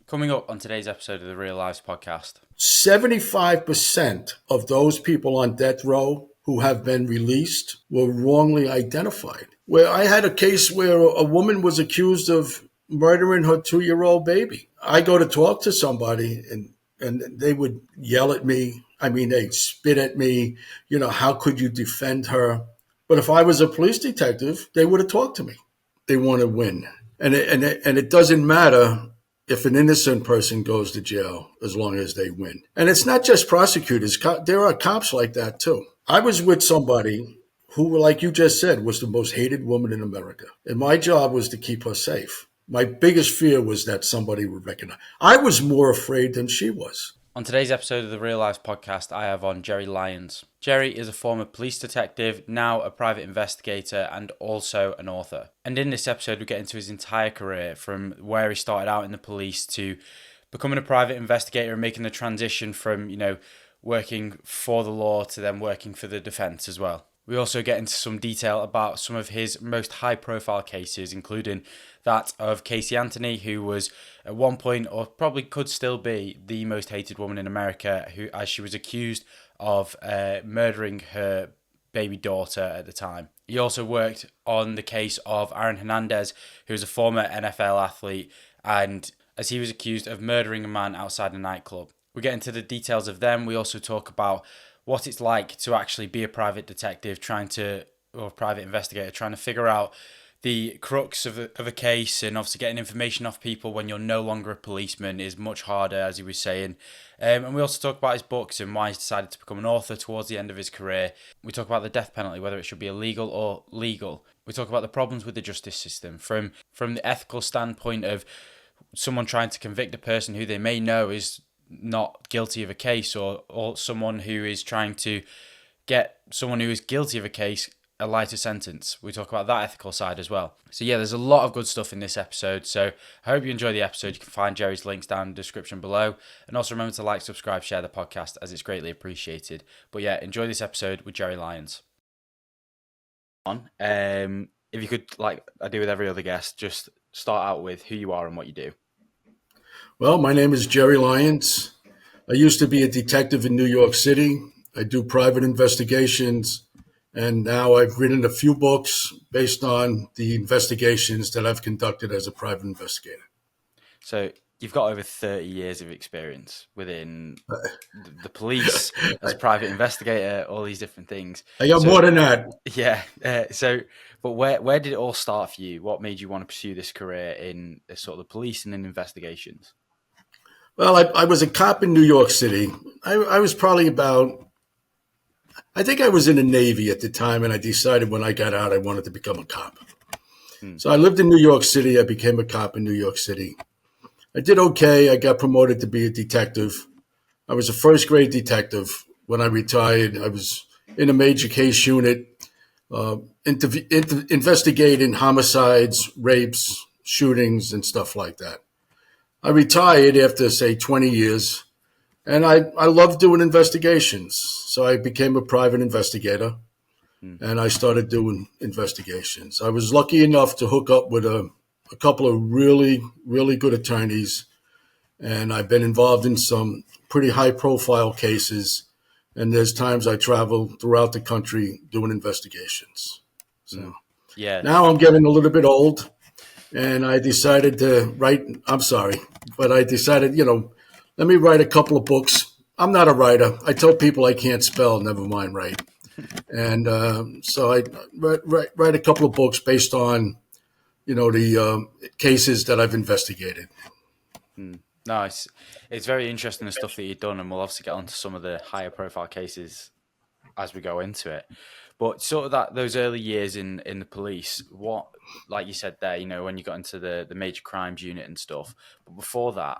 Coming up on today's episode of the Real Lives podcast. 75% of those people on death row who have been released were wrongly identified. Where I had a case where a woman was accused of murdering her 2-year-old baby. I go to talk to somebody and they would yell at me. I mean, they'd spit at me. How could you defend her? But if I was a police detective, they would have talked to me. They want to win. And it doesn't matter if an innocent person goes to jail as long as they win. And it's not just prosecutors. There are cops like that too. I was with somebody who, like you just said, was the most hated woman in America. And my job was to keep her safe. My biggest fear was that somebody would recognize. I was more afraid than she was. On today's episode of the Real Lives podcast, I have on Jerry Lyons. Jerry is a former police detective, now a private investigator, and also an author. And in this episode, we get into his entire career, from where he started out in the police to becoming a private investigator and making the transition from, working for the law to then working for the defense as well. We also get into some detail about some of his most high-profile cases, including that of Casey Anthony, who was at one point, or probably could still be, the most hated woman in America, who, as she was accused of murdering her baby daughter at the time. He also worked on the case of Aaron Hernandez, who was a former NFL athlete, and as he was accused of murdering a man outside a nightclub. We get into the details of them. We also talk about what it's like to actually be a private detective or private investigator, trying to figure out the crux of a case, and obviously getting information off people when you're no longer a policeman is much harder, as he was saying. And we also talk about his books and why he's decided to become an author towards the end of his career. We talk about the death penalty, whether it should be illegal or legal. We talk about the problems with the justice system from the ethical standpoint of someone trying to convict a person who they may know is not guilty of a case, or someone who is trying to get someone who is guilty of a case a lighter sentence. We talk about that ethical side as well. So yeah, there's a lot of good stuff in this episode. So I hope you enjoy the episode. You can find Jerry's links down in the description below. And also remember to like, subscribe, share the podcast, as it's greatly appreciated. But yeah, enjoy this episode with Jerry Lyons. If you could, like I do with every other guest, just start out with who you are and what you do. Well, my name is Jerry Lyons. I used to be a detective in New York City. I do private investigations, and now I've written a few books based on the investigations that I've conducted as a private investigator. So you've got over 30 years of experience within the police, as a private investigator, all these different things. I got more than that. Yeah. But where did it all start for you? What made you want to pursue this career in sort of the police and in investigations? Well, I was a cop in New York City. I was probably I think I was in the Navy at the time, and I decided when I got out I wanted to become a cop. So I lived in New York City. I became a cop in New York City. I did okay. I got promoted to be a detective. I was a first-grade detective. When I retired, I was in a major case unit, investigating homicides, rapes, shootings, and stuff like that. I retired after, say, 20 years, and I loved doing investigations. So I became a private investigator, and I started doing investigations. I was lucky enough to hook up with a couple of really, really good attorneys, and I've been involved in some pretty high-profile cases, and there's times I travel throughout the country doing investigations. So yeah. Now I'm getting a little bit old. And I decided to write, I decided, let me write a couple of books. I'm not a writer. I tell people I can't spell, never mind write. And so I write a couple of books based on, the cases that I've investigated. Nice. It's very interesting, the stuff that you've done, and we'll obviously get onto some of the higher profile cases as we go into it. But sort of those early years in the police, what, like you said there, when you got into the major crimes unit and stuff. But before that,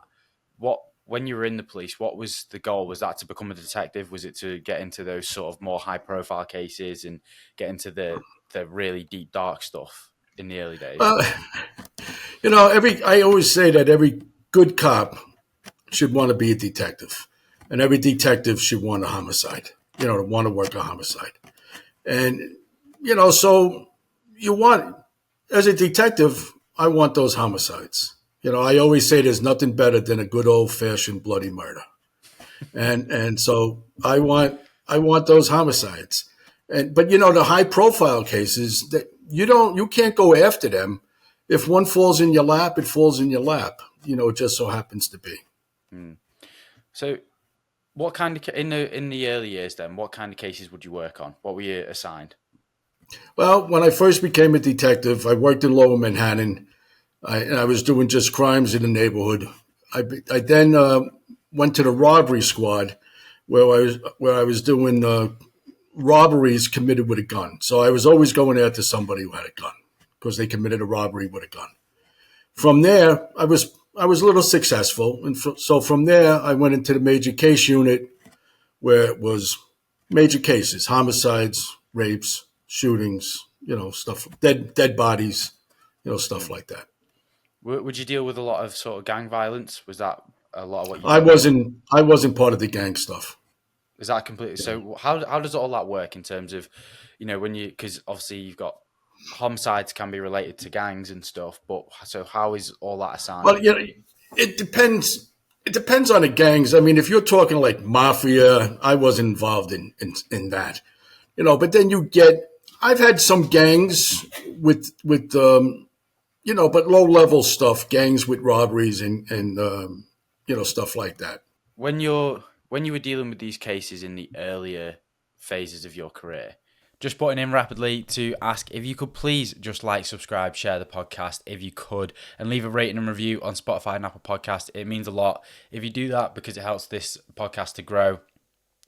when you were in the police, what was the goal? Was that to become a detective? Was it to get into those sort of more high profile cases and get into the really deep, dark stuff in the early days? I always say that every good cop should want to be a detective, and every detective should want a homicide, to want to work a homicide. And, so as a detective, I want those homicides. I always say there's nothing better than a good old fashioned bloody murder, and so I want those homicides, but the high profile cases that you can't go after them. If one falls in your lap, it falls in your lap. It just so happens to be. Hmm. So, what kind of in the early years then? What kind of cases would you work on? What were you assigned? Well, when I first became a detective, I worked in Lower Manhattan. I was doing just crimes in the neighborhood. I then went to the robbery squad, where I was doing robberies committed with a gun. So I was always going after somebody who had a gun because they committed a robbery with a gun. From there, I was a little successful, and so from there I went into the major case unit, where it was major cases, homicides, rapes, shootings, stuff, dead bodies, stuff Hmm. like that. Would you deal with a lot of sort of gang violence? Was that a lot of what you I dealt with? wasn't I wasn't part of the gang stuff. Is that completely? So how does all that work in terms of, when you, because obviously you've got homicides can be related to gangs and stuff, but so how is all that Well, assigned? it depends. It depends on the gangs. I mean, if you're talking like mafia, I wasn't involved in that. But then you get. I've had some gangs with but low level stuff, gangs with robberies and stuff like that. When you were dealing with these cases in the earlier phases of your career, just putting in rapidly to ask if you could please just like, subscribe, share the podcast if you could, and leave a rating and review on Spotify and Apple Podcast. It means a lot if you do that because it helps this podcast to grow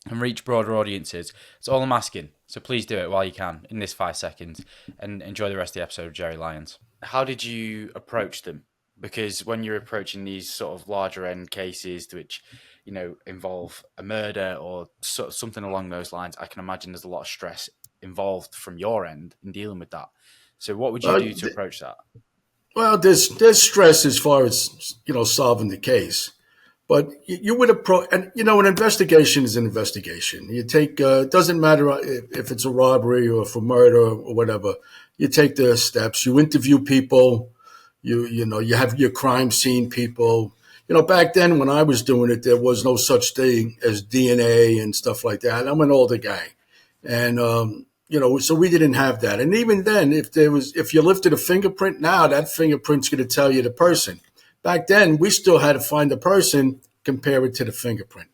and reach broader audiences. It's all I'm asking. So please do it while you can in this 5 seconds and enjoy the rest of the episode of Jerry Lyons. How did you approach them? Because when you're approaching these sort of larger end cases, which involve a murder or something along those lines, I can imagine there's a lot of stress involved from your end in dealing with that. So what would you Uh, do to approach that? well, there's stress as far as solving the case. But you would approach, and an investigation is an investigation. You take, it doesn't matter if it's a robbery or for murder or whatever. You take the steps. You interview people. You have your crime scene people. Back then when I was doing it, there was no such thing as DNA and stuff like that. I'm an older guy, and so we didn't have that. And even then, if you lifted a fingerprint, now that fingerprint's going to tell you the person. Back then, we still had to find the person, compare it to the fingerprint.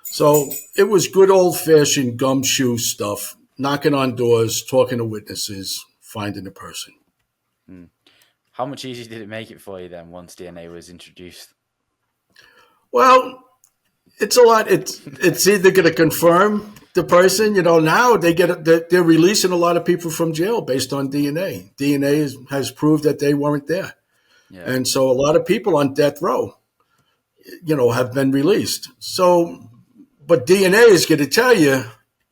So it was good old fashioned gumshoe stuff, knocking on doors, talking to witnesses, finding the person. Hmm. How much easier did it make it for you then once DNA was introduced? Well, it's a lot. It's either going to confirm the person. Now they're releasing a lot of people from jail based on DNA. DNA has proved that they weren't there, Yeah. and so a lot of people on death row, have been released. So, but DNA is going to tell you,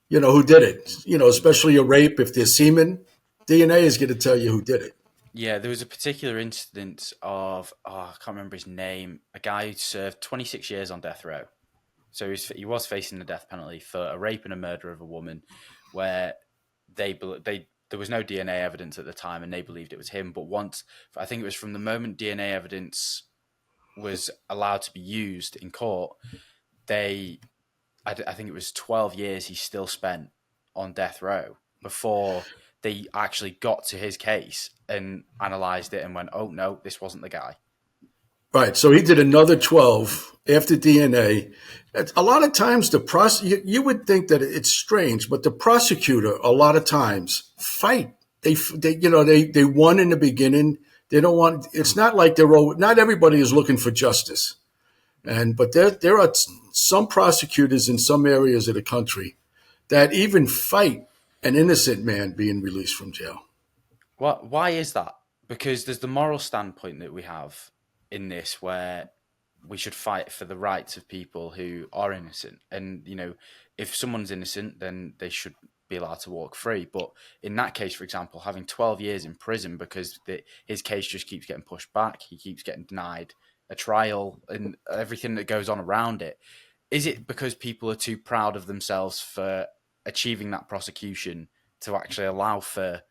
who did it. Especially a rape, if there's semen, DNA is going to tell you who did it. Yeah, there was a particular incident of, I can't remember his name, a guy who served 26 years on death row. So he was facing the death penalty for a rape and a murder of a woman, where there was no DNA evidence at the time, and they believed it was him. But once, I think it was from the moment DNA evidence was allowed to be used in court, I think it was 12 years he still spent on death row before they actually got to his case and analysed it and went, oh no, this wasn't the guy. Right. So he did another 12 after DNA. A lot of times you would think that it's strange, but the prosecutor a lot of times fight. They won in the beginning. They don't want. It's not like not everybody is looking for justice, but there are some prosecutors in some areas of the country that even fight an innocent man being released from jail. Why is that? Because there's the moral standpoint that we have in this where we should fight for the rights of people who are innocent. And, if someone's innocent, then they should be allowed to walk free. But in that case, for example, having 12 years in prison because his case just keeps getting pushed back, he keeps getting denied a trial and everything that goes on around it. Is it because people are too proud of themselves for achieving that prosecution to actually allow for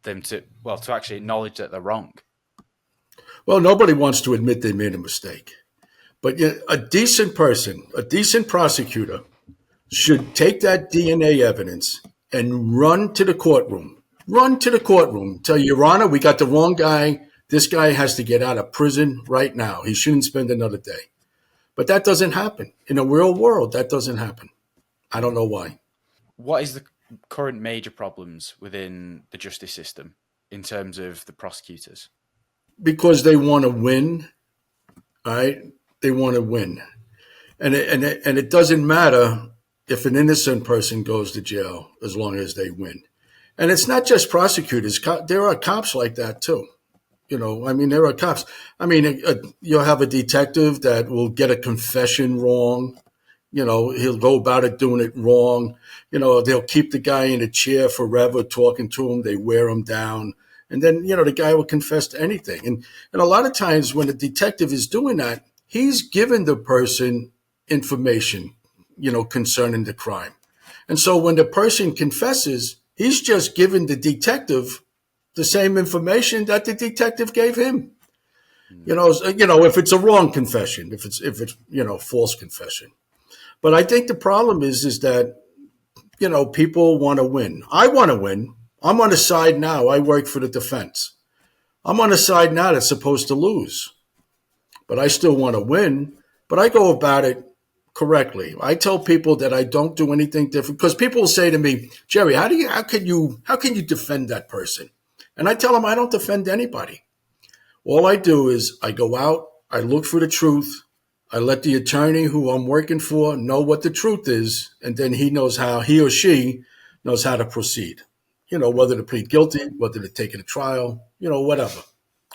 them to actually acknowledge that they're wrong? Well, nobody wants to admit they made a mistake. But a decent person, a decent prosecutor, should take that DNA evidence and run to the courtroom. Run to the courtroom. Tell Your Honor, we got the wrong guy. This guy has to get out of prison right now. He shouldn't spend another day. But that doesn't happen. In the real world, that doesn't happen. I don't know why. What is the current major problems within the justice system in terms of the prosecutors? Because they want to win, right? They want to win. And it doesn't matter if an innocent person goes to jail as long as they win. And it's not just prosecutors. There are cops like that too. There are cops. You'll have a detective that will get a confession wrong. He'll go about it doing it wrong. They'll keep the guy in a chair forever talking to him. They wear him down. And then, the guy will confess to anything. And a lot of times when a detective is doing that, he's giving the person information, concerning the crime. And so when the person confesses, he's just giving the detective the same information that the detective gave him. If it's a wrong confession, if it's false confession. But I think the problem is that, people want to win. I want to win. I'm on a side now. I work for the defense. I'm on a side now that's supposed to lose. But I still want to win. But I go about it correctly. I tell people that I don't do anything different because people will say to me, Jerry, how can you defend that person? And I tell them I don't defend anybody. All I do is I go out, I look for the truth. I let the attorney who I'm working for know what the truth is, and then he or she knows how to proceed. Whether to plead guilty, whether to take it to trial, whatever.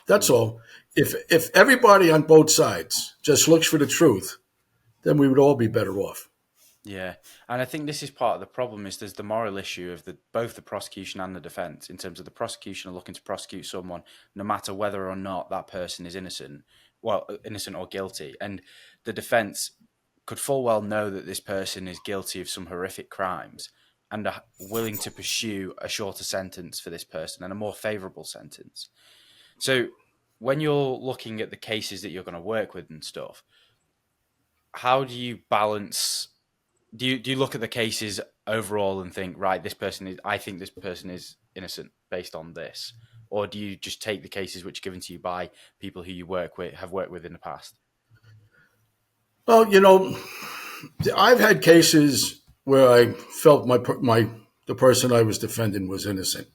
That's all. If everybody on both sides just looks for the truth, then we would all be better off. Yeah, and I think this is part of the problem is there's the moral issue of both the prosecution and the defense in terms of the prosecution are looking to prosecute someone no matter whether or not that person is innocent or guilty, and the defense could full well know that this person is guilty of some horrific crimes and are willing to pursue a shorter sentence for this person and a more favourable sentence. So when you're looking at the cases that you're going to work with and stuff, how do you balance? Do you look at the cases overall and think, right, I think this person is innocent based on this? Or do you just take the cases which are given to you by people who you have worked with in the past? Well, I've had cases where I felt the person I was defending was innocent.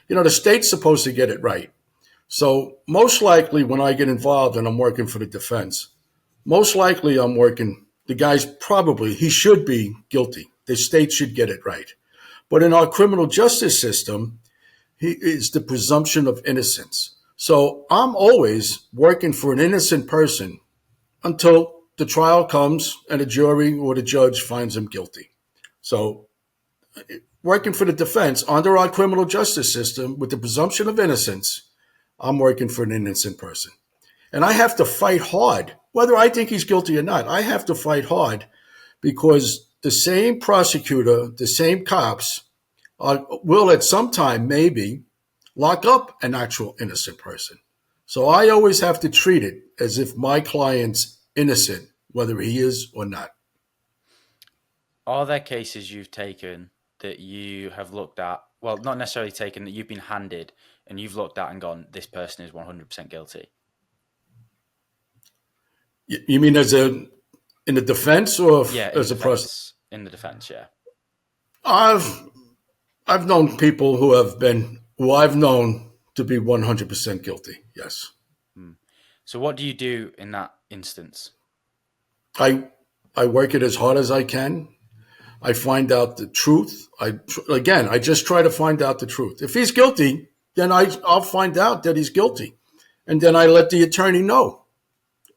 The state's supposed to get it right. So most likely when I get involved and I'm working for the defense, most likely the guy's he should be guilty. The state should get it right. But in our criminal justice system, it's the presumption of innocence. So I'm always working for an innocent person until the trial comes and a jury or the judge finds him guilty. So working for the defense under our criminal justice system with the presumption of innocence, I'm working for an innocent person. And I have to fight hard, whether I think he's guilty or not. I have to fight hard because the same prosecutor, the same cops will at some time maybe lock up an actual innocent person. So I always have to treat it as if my client's innocent, whether he is or not. Are there cases you've taken that you have looked at, well, not necessarily taken, that you've been handed and you've looked at and gone, this person is 100% guilty? You mean in the defense or as a prosecutor? In the defense, yeah. I've known people who I've known to be 100% guilty. Yes. So what do you do in that instance? I work it as hard as I can. I find out the truth. I just try to find out the truth. If he's guilty, then I'll find out that he's guilty. And then I let the attorney know.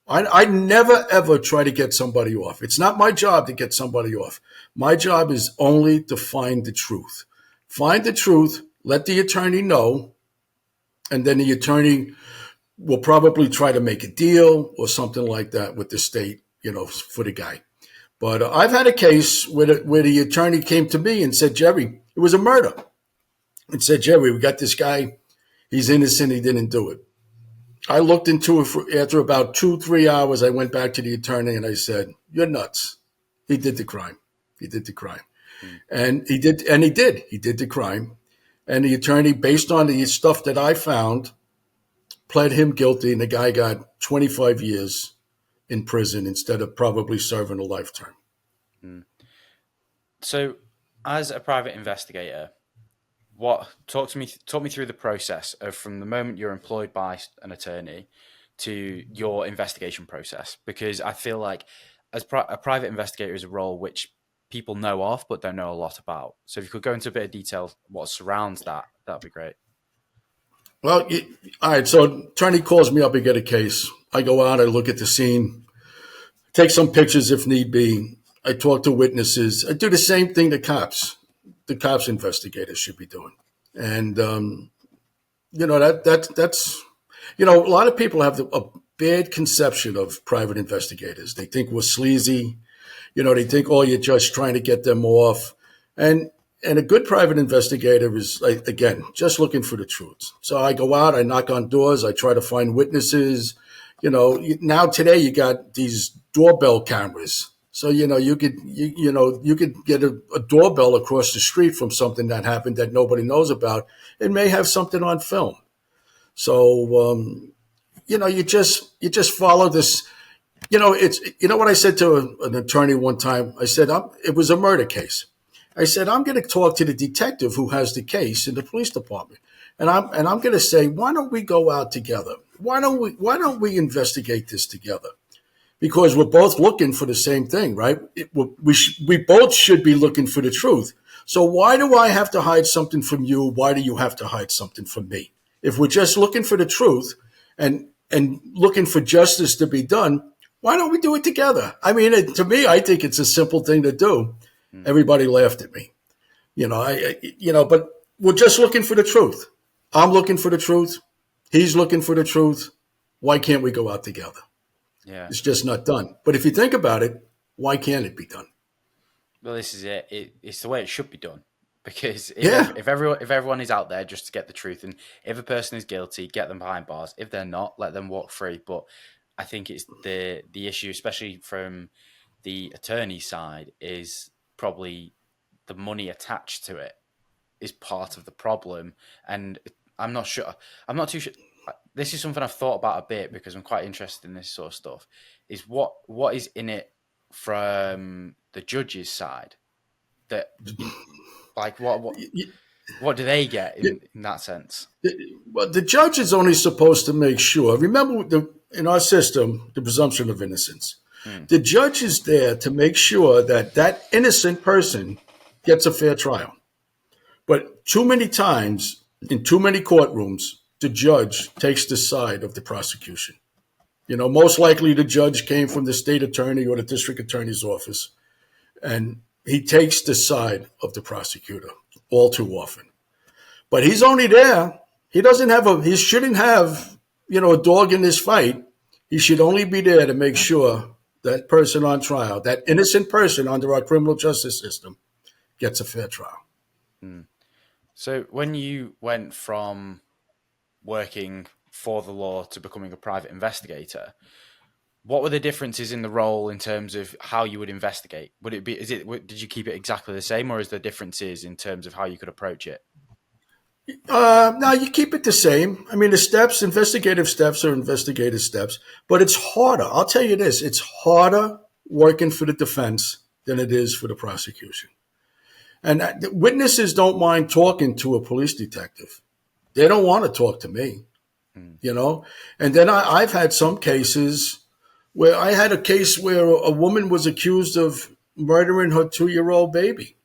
I never, ever try to get somebody off. It's not my job to get somebody off. My job is only to find the truth. Find the truth, let the attorney know, and then the attorney will probably try to make a deal or something like that with the state, for the guy. But I've had a case where the attorney came to me and said, Jerry, it was a murder. And said, Jerry, we got this guy. He's innocent. He didn't do it. I looked into it after about 2, 3 hours. I went back to the attorney and I said, "You're nuts. He did the crime. He did the crime." Mm. And he did, and he did. He did the crime. And the attorney, based on the stuff that I found, pled him guilty, and the guy got 25 years in prison instead of probably serving a lifetime. Mm. So, as a private investigator, talk me through the process of from the moment you're employed by an attorney to your investigation process, because I feel like a private investigator is a role which people know of but don't know a lot about. So if you could go into a bit of detail what surrounds that, that'd be great. Well, all right. So attorney calls me up and get a case. I go out, I look at the scene, take some pictures if need be. I talk to witnesses. I do the same thing the cops investigators should be doing. And that's a lot of people have a bad conception of private investigators. They think we're sleazy. They think, oh, you're just trying to get them off. And a good private investigator is, like, again, just looking for the truth. So I go out, I knock on doors, I try to find witnesses. Now today you got these doorbell cameras. So, you could get a doorbell across the street from something that happened that nobody knows about. It may have something on film. So, you just follow this. What I said to an attorney one time. I said it was a murder case. I said I'm going to talk to the detective who has the case in the police department, and I'm going to say, why don't we go out together? Why don't we investigate this together? Because we're both looking for the same thing, right? We both should be looking for the truth. So why do I have to hide something from you? Why do you have to hide something from me? If we're just looking for the truth and looking for justice to be done, why don't we do it together? I mean, to me, I think it's a simple thing to do. Everybody laughed at me, but we're just looking for the truth. I'm looking for the truth. He's looking for the truth. Why can't we go out together? Yeah. It's just not done. But if you think about it, why can't it be done? Well, this is it. It's the way it should be done. Because Yeah. if everyone is out there just to get the truth, and if a person is guilty, get them behind bars. If they're not, let them walk free. But I think it's the issue, especially from the attorney side, is probably the money attached to it is part of the problem. And I'm not sure. I'm not too sure. This is something I've thought about a bit because I'm quite interested in this sort of stuff. Is what is in it from the judge's side? That like what do they get in that sense? Well, the judge is only supposed to make sure. Remember, in our system, the presumption of innocence. The judge is there to make sure that innocent person gets a fair trial. But too many times, in too many courtrooms, the judge takes the side of the prosecution. Most likely the judge came from the state attorney or the district attorney's office, and he takes the side of the prosecutor all too often. But he's only there. He shouldn't have, a dog in this fight. He should only be there to make sure that person on trial, that innocent person under our criminal justice system, gets a fair trial. So when you went from working for the law to becoming a private investigator, what were the differences in the role in terms of how you would investigate? Did you keep it exactly the same, or is there differences in terms of how you could approach it? No, you keep it the same. I mean, investigative steps are investigative steps, but it's harder. I'll tell you this, it's harder working for the defense than it is for the prosecution. And witnesses don't mind talking to a police detective. They don't want to talk to me, And then I've had some cases where I had a case where a woman was accused of murdering her 2-year-old baby.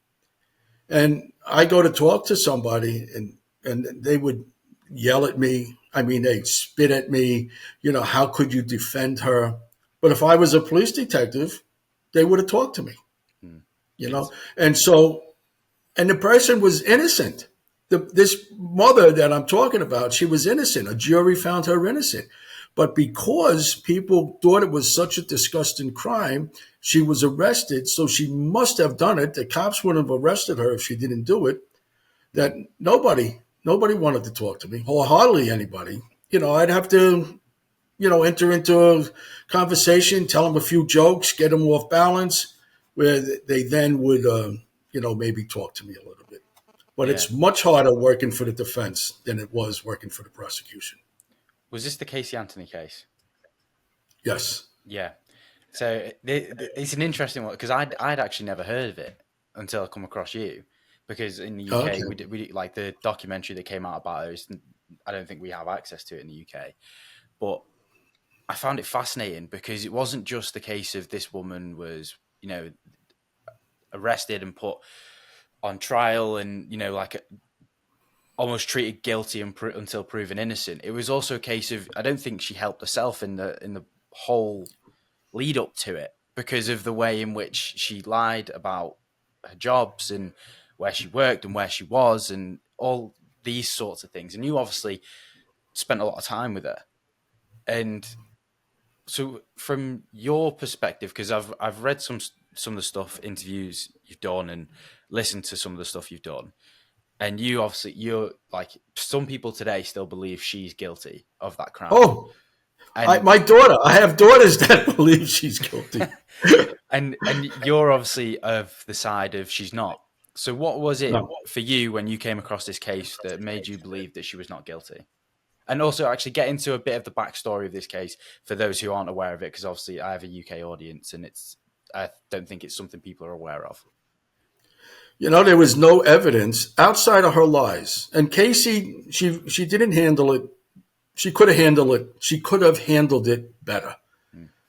And I go to talk to somebody and they would yell at me. I mean, they'd spit at me. How could you defend her? But if I was a police detective, they would have talked to me, And the person was innocent. This mother that I'm talking about, she was innocent. A jury found her innocent. But because people thought it was such a disgusting crime, she was arrested. So she must have done it. The cops wouldn't have arrested her if she didn't do it. That nobody wanted to talk to me, or hardly anybody. I'd have to enter into a conversation, tell them a few jokes, get them off balance, where they then would, maybe talk to me a little bit. But Yeah. it's much harder working for the defense than it was working for the prosecution. Was this the Casey Anthony case? Yes. Yeah. So it's an interesting one because I'd actually never heard of it until I come across you, because in the UK Okay. we like the documentary that came out about it. I don't think we have access to it in the UK, but I found it fascinating because it wasn't just the case of this woman was arrested and put on trial and almost treated guilty until proven innocent. It was also a case of I don't think she helped herself in the whole lead up to it because of the way in which she lied about her jobs and where she worked and where she was and all these sorts of things. And you obviously spent a lot of time with her. And so from your perspective, because I've read some of the stuff, interviews you've done and listened to some of the stuff you've done. And you're like, some people today still believe she's guilty of that crime. Oh, And I have daughters that believe she's guilty. and you're obviously of the side of she's not. So what was it No. for you when you came across this case that made you believe that she was not guilty? And also actually get into a bit of the backstory of this case for those who aren't aware of it, because obviously I have a UK audience and I don't think it's something people are aware of. There was no evidence outside of her lies. And Casey, she didn't handle it. She could have handled it. She could have handled it better.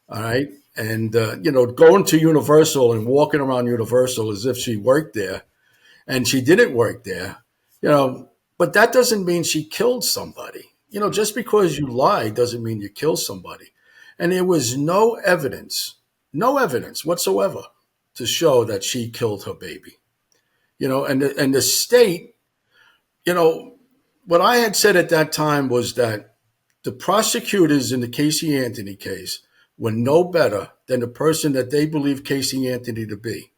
All right. And, going to Universal and walking around Universal as if she worked there and she didn't work there, but that doesn't mean she killed somebody. Just because you lie doesn't mean you kill somebody. And there was no evidence whatsoever to show that she killed her baby. And the state, what I had said at that time was that the prosecutors in the Casey Anthony case were no better than the person that they believe Casey Anthony to be.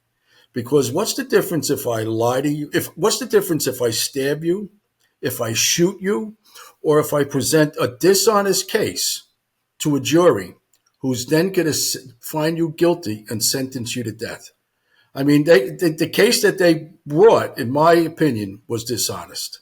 Because what's the difference if I lie to you? What's the difference if I stab you, if I shoot you, or if I present a dishonest case to a jury who's then going to find you guilty and sentence you to death? I mean, the case that they brought, in my opinion, was dishonest.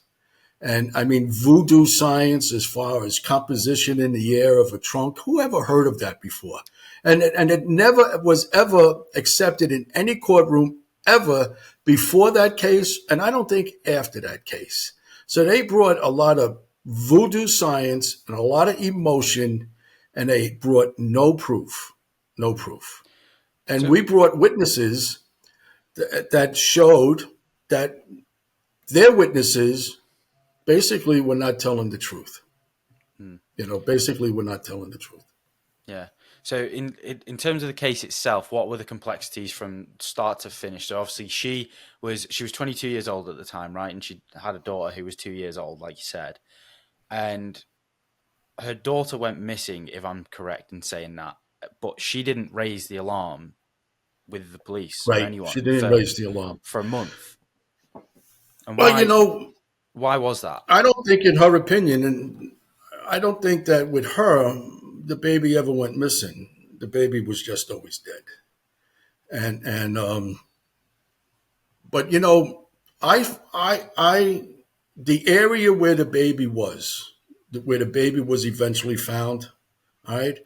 And I mean, voodoo science as far as composition in the air of a trunk. Who ever heard of that before? And it never was ever accepted in any courtroom ever before that case. And I don't think after that case. So they brought a lot of voodoo science and a lot of emotion, and they brought no proof. And So we brought witnesses that showed that their witnesses basically were not telling the truth. Basically were not telling the truth. yeah. So in terms of the case itself, what were the complexities from start to finish? So obviously she was 22 years old at the time, right? And she had a daughter who was 2 years old, like you said. And her daughter went missing, if I'm correct in saying that. But she didn't raise the alarm with the police or Right. She anyone didn't raise the alarm. for a month. And Well, why was that? I don't think in her opinion, and I don't think that with her, the baby ever went missing. The baby was just always dead. But the area where the baby was, eventually found, all right,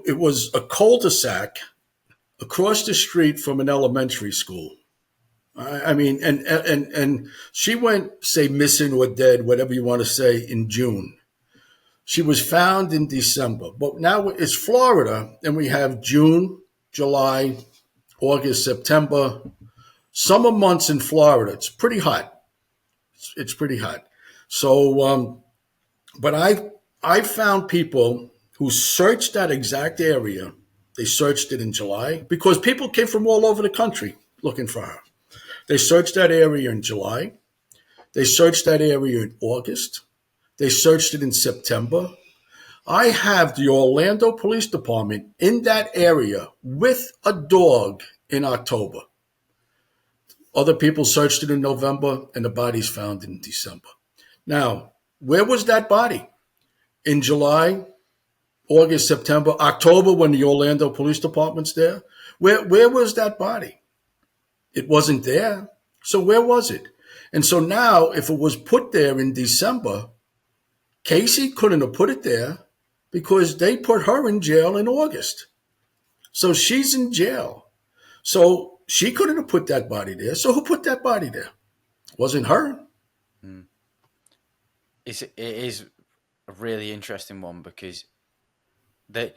it was a cul-de-sac across the street from an elementary school. I mean, and she went, say, missing or dead, whatever you want to say, in June. She was found in December. But now it's Florida, and we have June, July, August, September, summer months in Florida. It's pretty hot. It's pretty hot. So, but I found people who searched that exact area. They searched it in July because people came from all over the country looking for her. They searched that area in July. They searched that area in August. They searched it in September. I have the Orlando Police Department in that area with a dog in October. Other people searched it in November, and the body's found in December. Now, where was that body? In July, August, September, October, when the Orlando Police Department's there. Where was that body? It wasn't there. So where was it? And so now, if it was put there in December, Casey couldn't have put it there because they put her in jail in August. So she's in jail. So she couldn't have put that body there. So who put that body there? It wasn't her. It is a really interesting one because the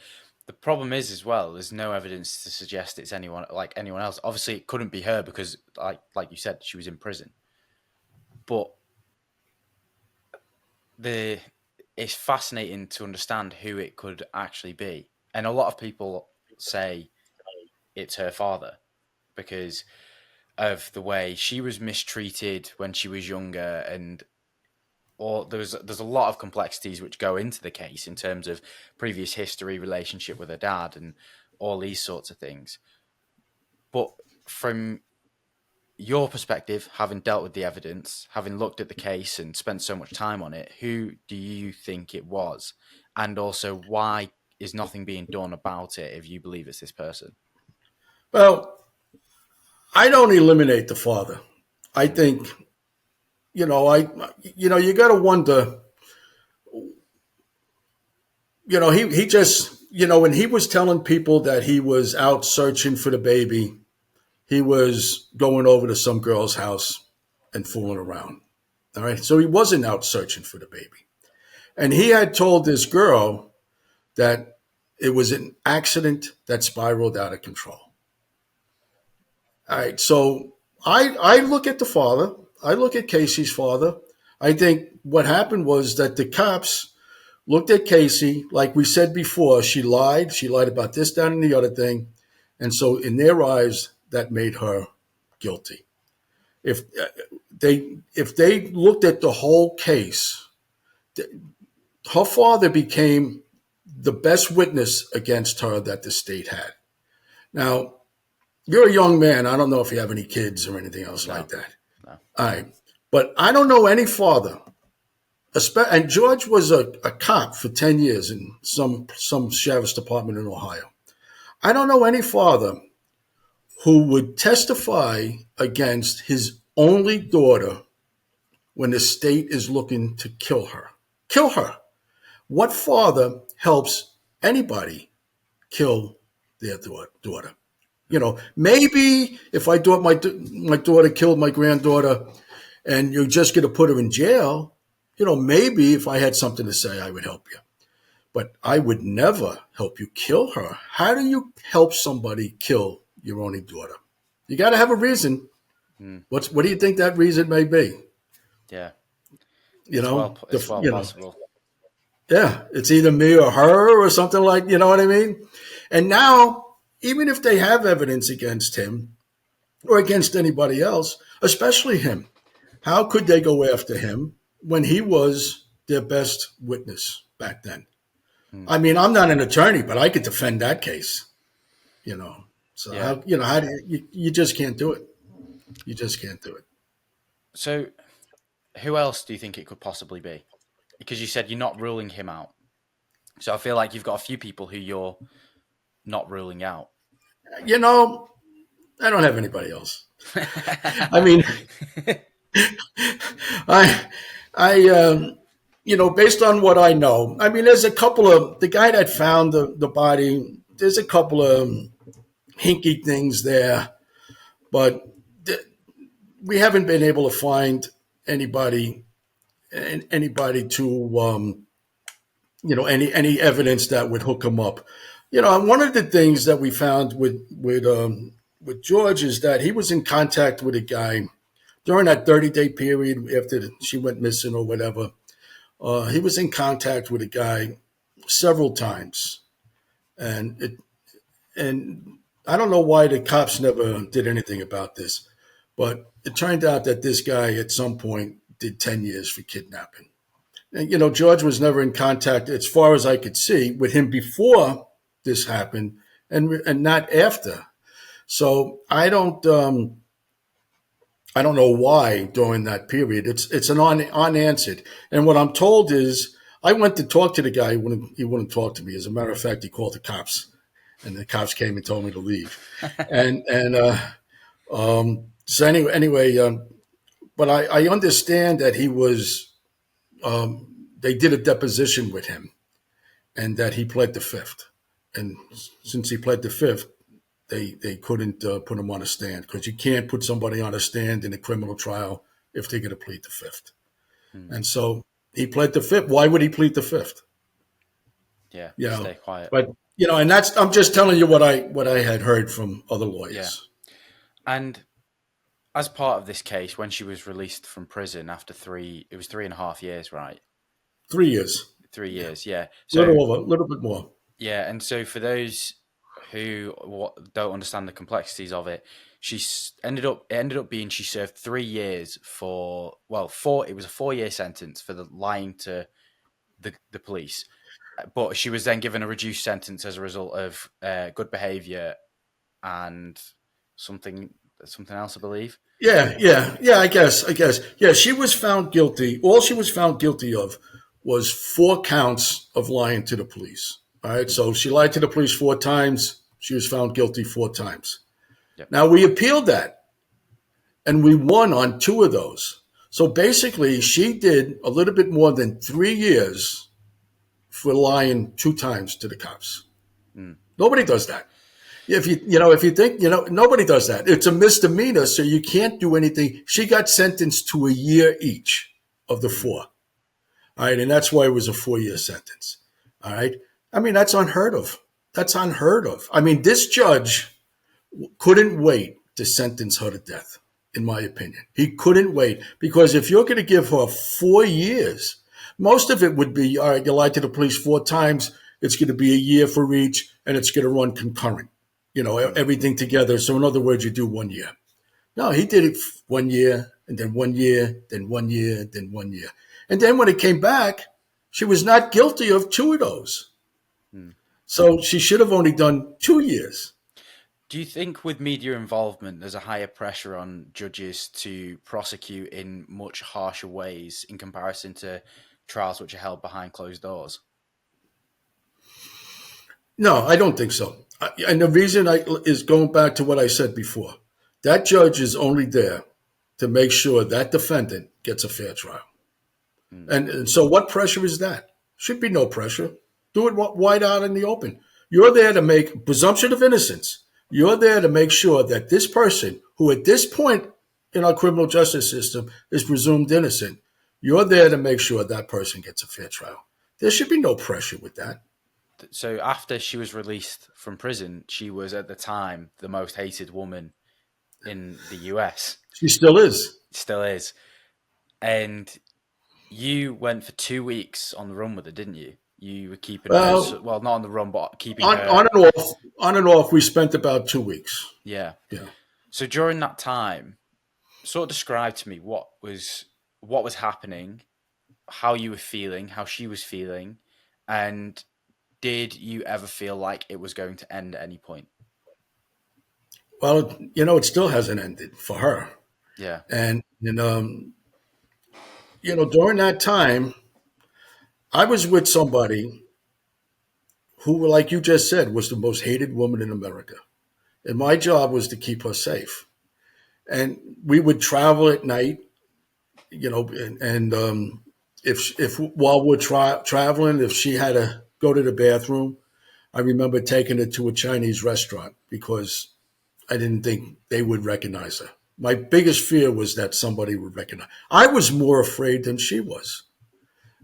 problem is as well. There's no evidence to suggest it's anyone else. Obviously, it couldn't be her because, like you said, she was in prison. But it's fascinating to understand who it could actually be, and a lot of people say it's her father because of the way she was mistreated when she was younger, and or there's a lot of complexities which go into the case in terms of previous history, relationship with her dad, and all these sorts of things. But from your perspective, having dealt with the evidence, having looked at the case and spent so much time on it, who do you think it was? And also, why is nothing being done about it if you believe it's this person? Well, I don't eliminate the father. I think, you got to wonder, he just, when he was telling people that he was out searching for the baby, he was going over to some girl's house and fooling around. All right. So he wasn't out searching for the baby. And he had told this girl that it was an accident that spiraled out of control. All right. So I look at the father. I look at Casey's father. I think what happened was that the cops looked at Casey, like we said before, she lied. She lied about this, that, and the other thing. And so in their eyes, that made her guilty. If they looked at the whole case, her father became the best witness against her that the state had. Now, you're a young man. I don't know if you have any kids or anything else like that. No. All right. But I don't know any father, and George was a cop for 10 years in some sheriff's department in Ohio. I don't know any father who would testify against his only daughter when the state is looking to kill her. Kill her. What father helps anybody kill their daughter? Maybe if I thought my daughter killed my granddaughter and you're just going to put her in jail, maybe if I had something to say, I would help you. But I would never help you kill her. How do you help somebody kill your only daughter? You got to have a reason. What do you think that reason may be? Yeah. It's well possible. Yeah, it's either me or her or something like, you know what I mean? And now, even if they have evidence against him or against anybody else, especially him, how could they go after him when he was their best witness back then? I mean, I'm not an attorney, but I could defend that case, So, Yeah. how do you just can't do it. You just can't do it. So, who else do you think it could possibly be? Because you said you're not ruling him out. So I feel like you've got a few people who you're not ruling out. I don't have anybody else. I mean, based on what I know, I mean, there's a couple of the guy that found the body. There's a couple of hinky things there, but we haven't been able to find anybody to any evidence that would hook him up. And one of the things that we found with George is that he was in contact with a guy during that 30-day period after she went missing or whatever. He was in contact with a guy several times, and I don't know why the cops never did anything about this, but it turned out that this guy at some point did 10 years for kidnapping. And, George was never in contact, as far as I could see, with him before this happened and not after. So I don't know why during that period. It's an unanswered. And what I'm told is I went to talk to the guy. He wouldn't talk to me. As a matter of fact, he called the cops, and the cops came and told me to leave. So anyway, but I understand that he was. They did a deposition with him, and that he pled the fifth. And since he pled the fifth, they couldn't put him on a stand, because you can't put somebody on a stand in a criminal trial if they're going to plead the fifth. And so he pled the fifth. Why would he plead the fifth? Yeah, You know, stay quiet. but and I'm just telling you what I had heard from other lawyers. Yeah. And as part of this case, when she was released from prison after it was 3.5 years, right? 3 years. 3 years, yeah. So a little bit more. Yeah, and so for those who don't understand the complexities of it, it ended up being she served 3 years for it was a 4-year sentence for the lying to the police, but she was then given a reduced sentence as a result of good behavior and something else, I believe. Yeah. I guess. Yeah, she was found guilty. All she was found guilty of was 4 counts of lying to the police. All right, so she lied to the police 4 times. She was found guilty 4 times. Yep. Now, we appealed that, and we won on 2 of those. So basically, she did a little bit more than 3 years for lying 2 times to the cops. Nobody does that. If you think, nobody does that. It's a misdemeanor, so you can't do anything. She got sentenced to a year each of the 4. All right, and that's why it was a 4-year sentence. All right. I mean, that's unheard of. I mean, this judge couldn't wait to sentence her to death, in my opinion. He couldn't wait, because if you're going to give her 4 years, most of it would be, all right, you lied to the police 4 times. It's going to be a year for each, and it's going to run concurrent, everything together. So in other words, you do 1 year. No, he did it 1 year, and then 1 year, then 1 year, then 1 year. And then when it came back, she was not guilty of 2 of those. So she should have only done 2 years. Do you think with media involvement, there's a higher pressure on judges to prosecute in much harsher ways in comparison to trials which are held behind closed doors? No, I don't think so. And the reason is going back to what I said before. That judge is only there to make sure that defendant gets a fair trial. And so what pressure is that? Should be no pressure. Do it wide out in the open. You're there to make presumption of innocence. You're there to make sure that this person, who at this point in our criminal justice system is presumed innocent, you're there to make sure that person gets a fair trial. There should be no pressure with that. So after she was released from prison, she was at the time the most hated woman in the US. She still is. Still is. And you went for 2 weeks on the run with her, didn't you? You were keeping her, not on the run, but keeping her. On and off, we spent about 2 weeks. Yeah. So during that time, sort of describe to me what was happening, how you were feeling, how she was feeling, and did you ever feel like it was going to end at any point? Well, it still hasn't ended for her. Yeah. And during that time, I was with somebody who, like you just said, was the most hated woman in America. And my job was to keep her safe. And we would travel at night, and if while we're traveling, if she had to go to the bathroom, I remember taking her to a Chinese restaurant because I didn't think they would recognize her. My biggest fear was that somebody would recognize. I was more afraid than she was.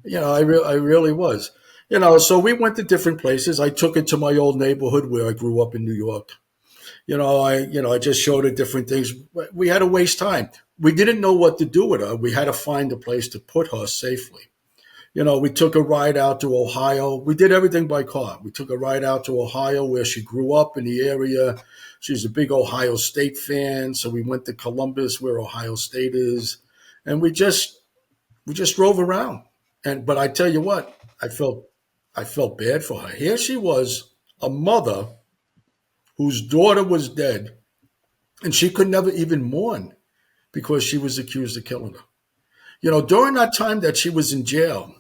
I really was. So we went to different places. I took her to my old neighborhood where I grew up in New York. I just showed her different things. We had to waste time. We didn't know what to do with her. We had to find a place to put her safely. We took a ride out to Ohio. We did everything by car. We took a ride out to Ohio where she grew up in the area. She's a big Ohio State fan. So we went to Columbus where Ohio State is. And we just drove around. But I tell you what, I felt bad for her. Here she was, a mother whose daughter was dead, and she could never even mourn because she was accused of killing her. During that time that she was in jail,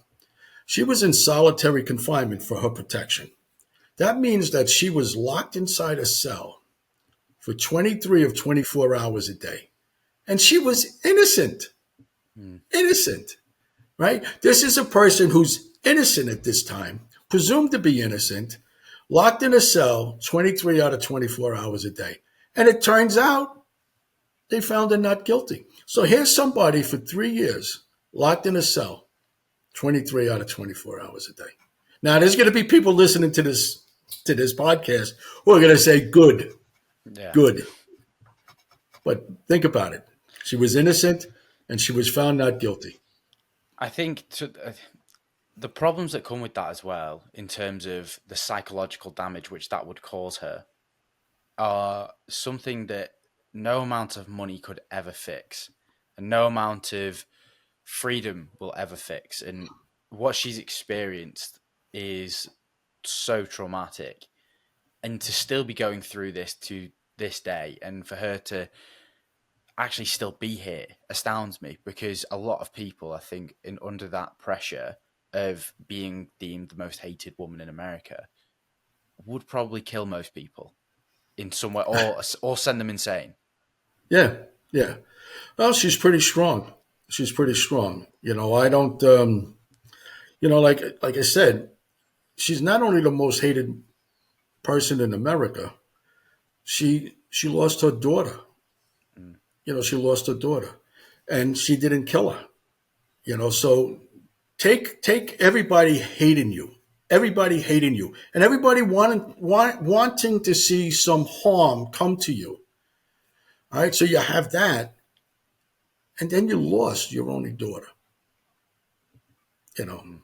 She was in solitary confinement for her protection. That means that she was locked inside a cell for 23 of 24 hours a day. And she was innocent. Mm. Innocent, right? This is a person who's innocent at this time, presumed to be innocent, locked in a cell 23 out of 24 hours a day. And it turns out they found her not guilty. So here's somebody for 3 years locked in a cell 23 out of 24 hours a day. Now, there's going to be people listening to this podcast who are going to say, good, Yeah. good. But think about it. She was innocent and she was found not guilty. I think the problems that come with that as well, in terms of the psychological damage which that would cause her, are something that no amount of money could ever fix, and no amount of freedom will ever fix. And what she's experienced is so traumatic. And to still be going through this to this day, and for her to actually still be here astounds me, because a lot of people, I think, in under that pressure of being deemed the most hated woman in America, would probably kill most people in some way, or send them insane. Yeah, yeah. Well, she's pretty strong. She's pretty strong. I don't. Like I said, she's not only the most hated person in America. She lost her daughter. Mm. She lost her daughter, and she didn't kill her. So take everybody hating you, and everybody wanting to see some harm come to you. All right, so you have that, and then you lost your only daughter. You know, Mm.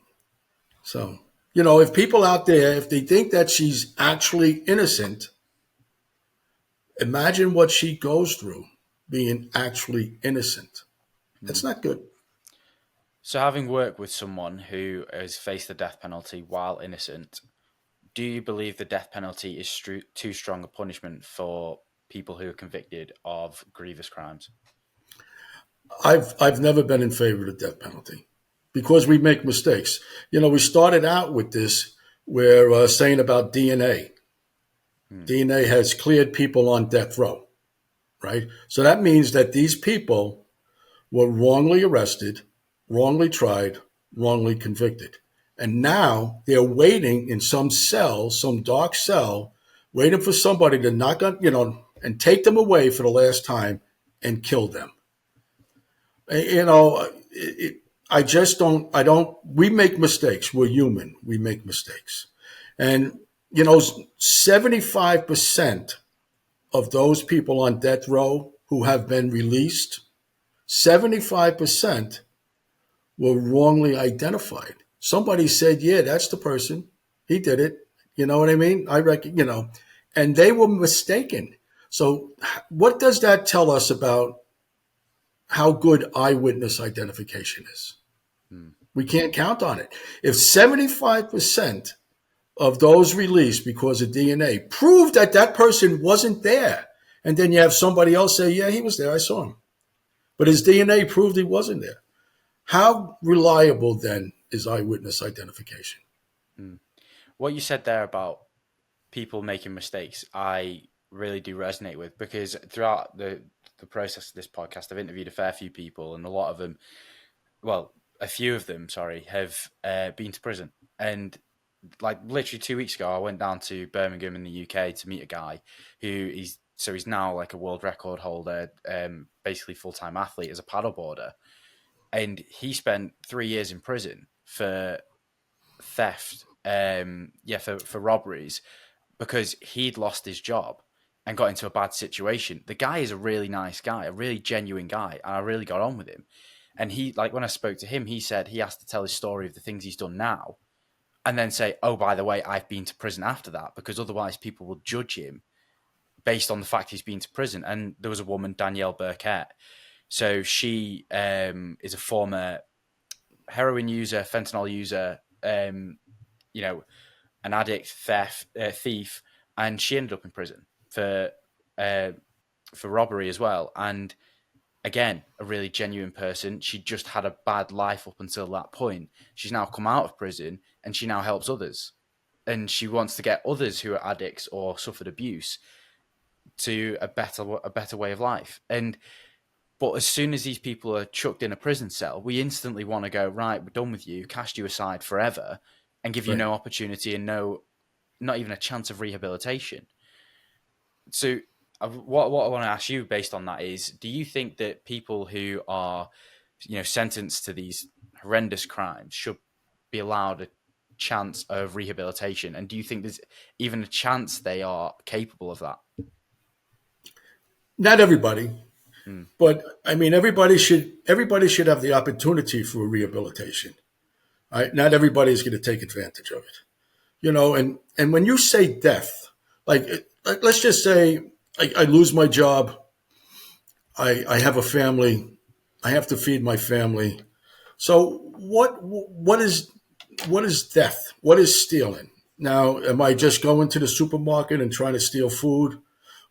so if people out there, if they think that she's actually innocent, imagine what she goes through being actually innocent. That's Mm. not good. So, having worked with someone who has faced the death penalty while innocent, do you believe the death penalty is too strong a punishment for people who are convicted of grievous crimes? I've never been in favor of the death penalty because we make mistakes. We started out with this. We're saying about DNA. Mm. DNA has cleared people on death row, right? So that means that these people were wrongly arrested, wrongly tried, wrongly convicted. And now they're waiting in some cell, some dark cell, waiting for somebody to knock on, and take them away for the last time and kill them. I just we make mistakes. We're human. We make mistakes. And, 75% of those people on death row who have been released, 75% were wrongly identified. Somebody said, yeah, that's the person. He did it. You know what I mean? I reckon, and they were mistaken. So what does that tell us about how good eyewitness identification is? Mm. We can't count on it. If 75% of those released because of DNA prove that that person wasn't there, and then you have somebody else say, yeah, he was there, I saw him, but his DNA proved he wasn't there. How reliable then is eyewitness identification? Mm. What you said there about people making mistakes, I really do resonate with, because throughout the process of this podcast, I've interviewed a fair few people, and a lot of them, well, a few of them, sorry, have been to prison. And like literally 2 weeks ago, I went down to Birmingham in the UK to meet a guy he's now like a world record holder, basically full time athlete as a paddleboarder, and he spent 3 years in prison for theft, for robberies, because he'd lost his job and got into a bad situation. The guy is a really nice guy, a really genuine guy, and I really got on with him. And he, like, when I spoke to him, he said he has to tell his story of the things he's done now, and then say, oh, by the way, I've been to prison after that, because otherwise people will judge him based on the fact he's been to prison. And there was a woman, Danielle Burkett. So she is a former heroin user, fentanyl user, you know, an addict, thief, and she ended up in prison uh, for robbery as well. And again, a really genuine person. She just had a bad life up until that point. She's now come out of prison and she now helps others. And she wants to get others who are addicts or suffered abuse to a better way of life. And but as soon as these people are chucked in a prison cell, we instantly want to go, right, we're done with you, cast you aside forever, and give you Right. no opportunity and not even a chance of rehabilitation. So, what I want to ask you based on that is, do you think that people who are, sentenced to these horrendous crimes should be allowed a chance of rehabilitation? And do you think there's even a chance they are capable of that? Not everybody, Mm, but I mean, everybody should have the opportunity for rehabilitation. Right? Not everybody is going to take advantage of it. And when you say death, like let's just say I lose my job, I have a family, I have to feed my family. So what is death? What is stealing? Now, am I just going to the supermarket and trying to steal food,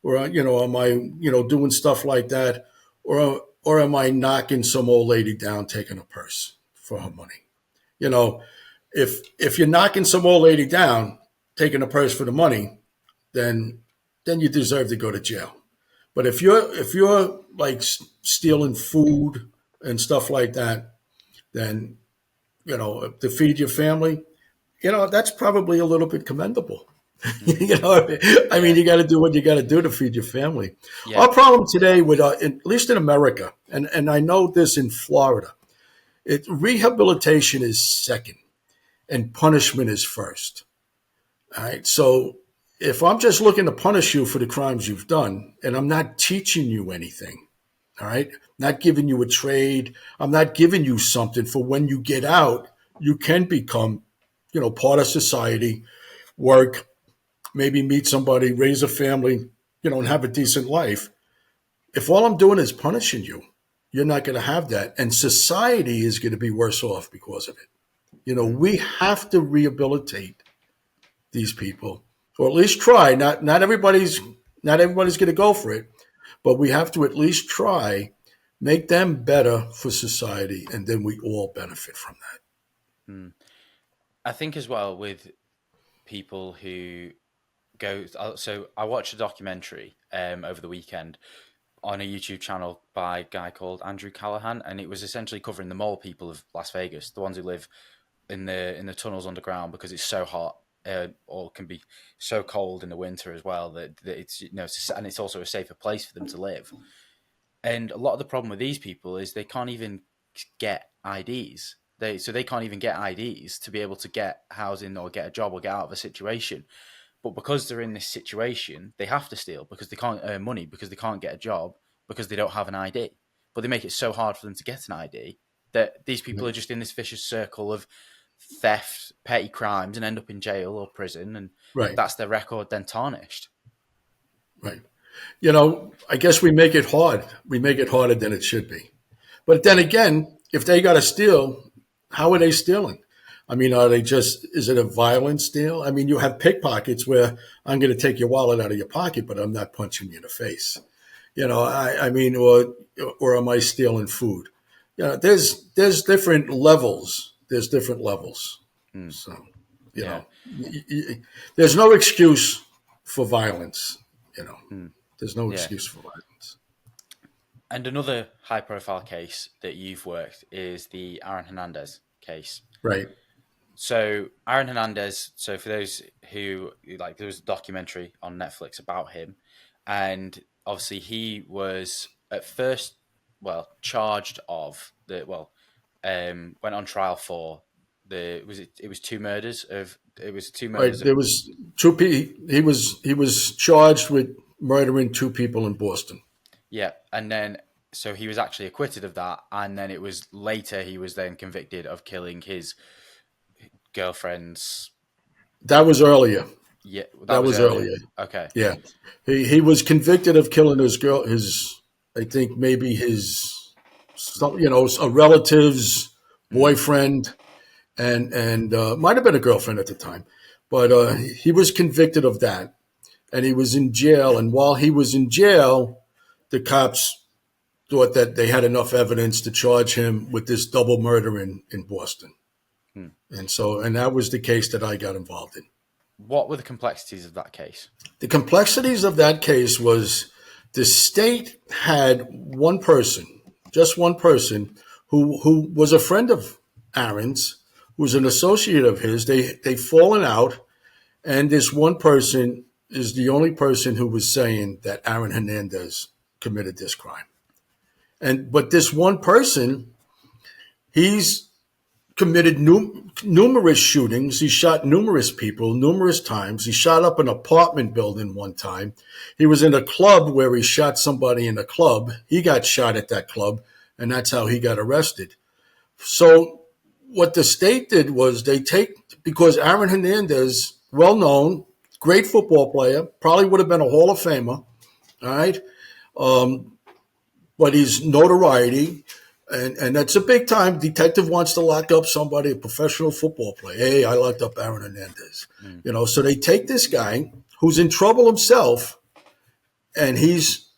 or am I doing stuff like that, or am I knocking some old lady down, taking a purse for her money? You know, if you're knocking some old lady down, taking a purse for the money, then you deserve to go to jail. But if you're like stealing food and stuff like that, then to feed your family, that's probably a little bit commendable. mm, I mean, yeah, you got to do what you got to do to feed your family. yeah, Our problem today, at least in America, and I know this in Florida, rehabilitation is second and punishment is first. All right. So if I'm just looking to punish you for the crimes you've done, and I'm not teaching you anything, all right, not giving you a trade, I'm not giving you something for when you get out, you can become, part of society, work, maybe meet somebody, raise a family, and have a decent life. If all I'm doing is punishing you, you're not going to have that. And society is going to be worse off because of it. mm, We have to rehabilitate these people, or at least try. Not everybody's going to go for it, but we have to at least try, make them better for society, and then we all benefit from that. mm. I think as well with people who go. So I watched a documentary over the weekend on a YouTube channel by a guy called Andrew Callahan, and it was essentially covering the mole people of Las Vegas, the ones who live in the tunnels underground because it's so hot. Or can be so cold in the winter as well that it's and it's also a safer place for them to live. And a lot of the problem with these people is they can't even get IDs. They can't even get IDs to be able to get housing or get a job or get out of a situation. But because they're in this situation, they have to steal because they can't earn money, because they can't get a job, because they don't have an ID. But they make it so hard for them to get an ID that these people are just in this vicious circle of theft, petty crimes, and end up in jail or prison, and Right, that's their record then tarnished. right. I guess we make it hard. We make it harder than it should be. But then again, if they got to steal, how are they stealing? I mean, is it a violent steal? I mean, you have pickpockets where I'm going to take your wallet out of your pocket, but I'm not punching you in the face. I mean, or am I stealing food? There's different levels. There's different levels. Mm, So, yeah. there's no excuse for violence. You know, Mm, there's no yeah. excuse for violence. And another high profile case that you've worked is the Aaron Hernandez case. Right. So Aaron Hernandez, so for those who like, there was a documentary on Netflix about him, and obviously he was at first, charged of went on trial for it was two Right. murders of. There was two people. He was charged with murdering two people in Boston. Yeah, and then so he was actually acquitted of that, and then it was later he was then convicted of killing his girlfriend's. That was earlier. Yeah, that That was was earlier. earlier. Okay. Yeah. He was convicted of killing his girl. I think maybe a relative's Mm, boyfriend, and might have been a girlfriend at the time, but he was convicted of that, and he was in jail. And while he was in jail, the cops thought that they had enough evidence to charge him with this double murder in Boston. Hmm. And that was the case that I got involved in. What were the complexities of that case? The complexities of that case was the state had one person, just one person, who was a friend of Aaron's, who was an associate of his. They've fallen out, and this one person is the only person who was saying that Aaron Hernandez committed this crime. But this one person, he's committed numerous shootings. He shot numerous people numerous times. He shot up an apartment building one time. He was in a club where he shot somebody in a club. He got shot at that club, and that's how he got arrested. So what the state did was because Aaron Hernandez, well known, great football player, probably would have been a Hall of Famer, all right? But he's notoriety. And that's a big time. Detective wants to lock up somebody, a professional football player. Hey, I locked up Aaron Hernandez. So they take this guy who's in trouble himself, and he's,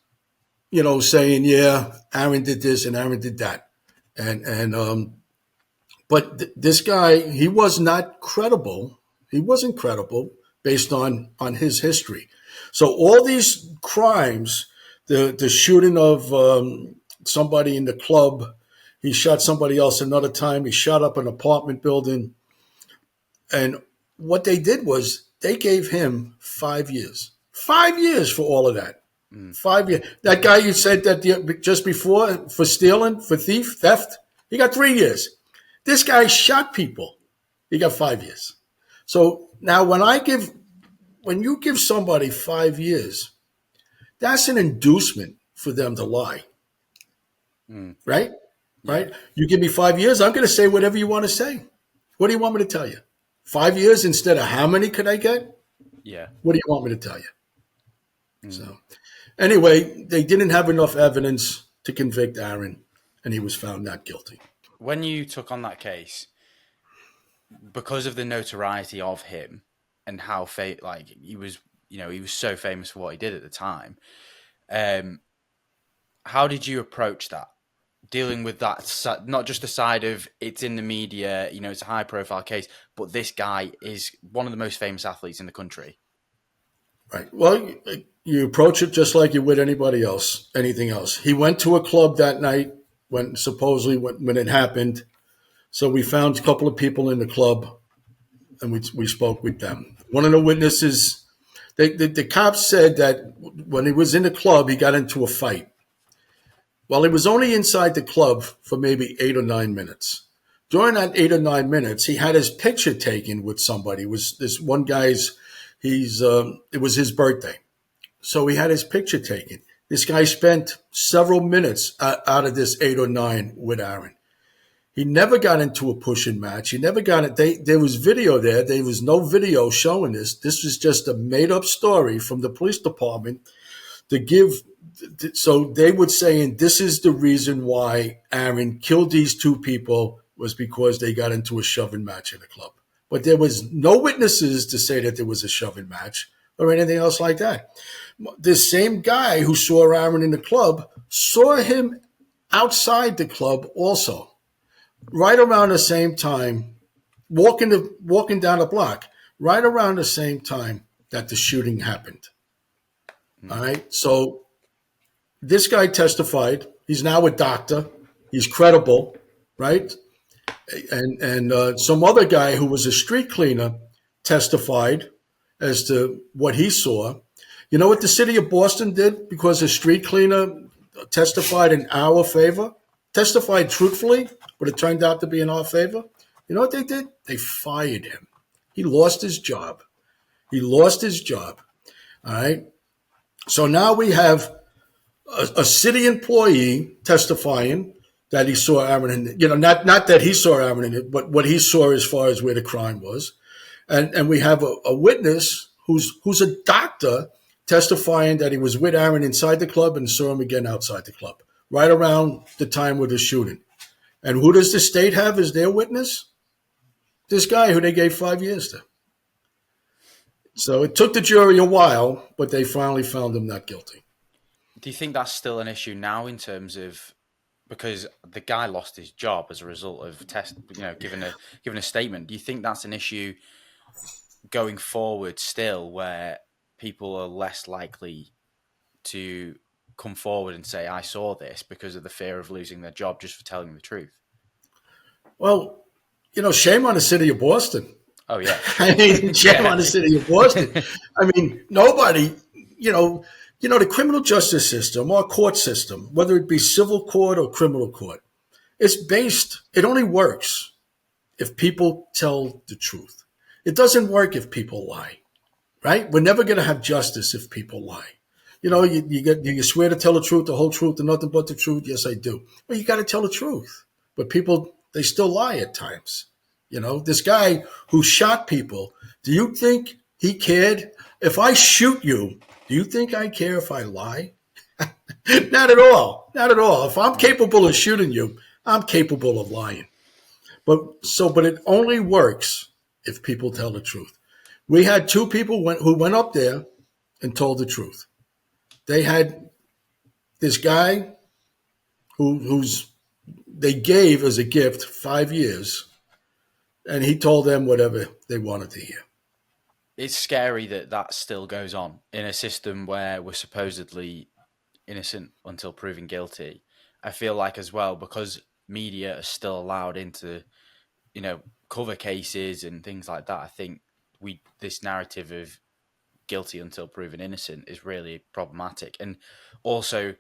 saying, yeah, Aaron did this and Aaron did that. But this guy, he was not credible. He wasn't credible based on his history. So all these crimes, the shooting of somebody in the club, he shot somebody else another time. He shot up an apartment building. And what they did was they gave him 5 years. 5 years for all of that. 5 years. That guy you said that just before for stealing, for theft, he got 3 years. This guy shot people. He got 5 years. So now when you give somebody 5 years, that's an inducement for them to lie. Right? Right? You give me 5 years, I'm going to say whatever you want to say. What do you want me to tell you? 5 years instead of how many could I get? Yeah. What do you want me to tell you? So anyway, they didn't have enough evidence to convict Aaron, and he was found not guilty. When you took on that case, because of the notoriety of him and how he was so famous for what he did at the time, how did you approach that? Dealing with that, not just the side of it's in the media, it's a high profile case, but this guy is one of the most famous athletes in the country. Right. Well, you approach it just like you would anybody else, anything else. He went to a club that night when it happened. So we found a couple of people in the club, and we spoke with them. One of the witnesses, the cops said that when he was in the club, he got into a fight. Well, he was only inside the club for maybe 8 or 9 minutes. During that 8 or 9 minutes, he had his picture taken with somebody. It was this one guy's, it was his birthday. So he had his picture taken. This guy spent several minutes out of this 8 or 9 with Aaron. He never got into a pushing match. He never got it. There was video there. There was no video showing this. This was just a made-up story from the police department to give. So they would say, and this is the reason why Aaron killed these two people was because they got into a shoving match in a club. But there was no witnesses to say that there was a shoving match or anything else like that. This same guy who saw Aaron in the club saw him outside the club also, right around the same time, walking down the block, right around the same time that the shooting happened. All right, so this guy testified. He's now a doctor. He's credible, right? And some other guy who was a street cleaner testified as to what he saw. You know what the city of Boston did because a street cleaner testified in our favor, testified truthfully, but it turned out to be in our favor? You know what they did? They fired him. He lost his job. All right? So now we have a city employee testifying that he saw Aaron, not that he saw Aaron, but what he saw as far as where the crime was. And we have a witness who's a doctor testifying that he was with Aaron inside the club and saw him again outside the club, right around the time of the shooting. And who does the state have as their witness? This guy who they gave 5 years to. So it took the jury a while, but they finally found him not guilty. Do you think that's still an issue now in terms of because the guy lost his job as a result of given a statement? Do you think that's an issue going forward still, where people are less likely to come forward and say, "I saw this," because of the fear of losing their job just for telling the truth? Well, shame on the city of Boston. Oh yeah, I mean, shame on yeah, the city of Boston. I mean, nobody, the criminal justice system or court system, whether it be civil court or criminal court, it only works if people tell the truth. It doesn't work if people lie, right? We're never going to have justice if people lie. You swear to tell the truth, the whole truth, and nothing but the truth. Yes, I do. Well, you got to tell the truth. But people, they still lie at times. This guy who shot people, do you think he cared? If I shoot you, do you think I care if I lie? Not at all. Not at all. If I'm capable of shooting you, I'm capable of lying. But it only works if people tell the truth. We had two people who went up there and told the truth. They had this guy who's they gave as a gift 5 years, and he told them whatever they wanted to hear. It's scary that that still goes on in a system where we're supposedly innocent until proven guilty. I feel like as well because media are still allowed into cover cases and things like that. I think we this narrative of guilty until proven innocent is really problematic, and also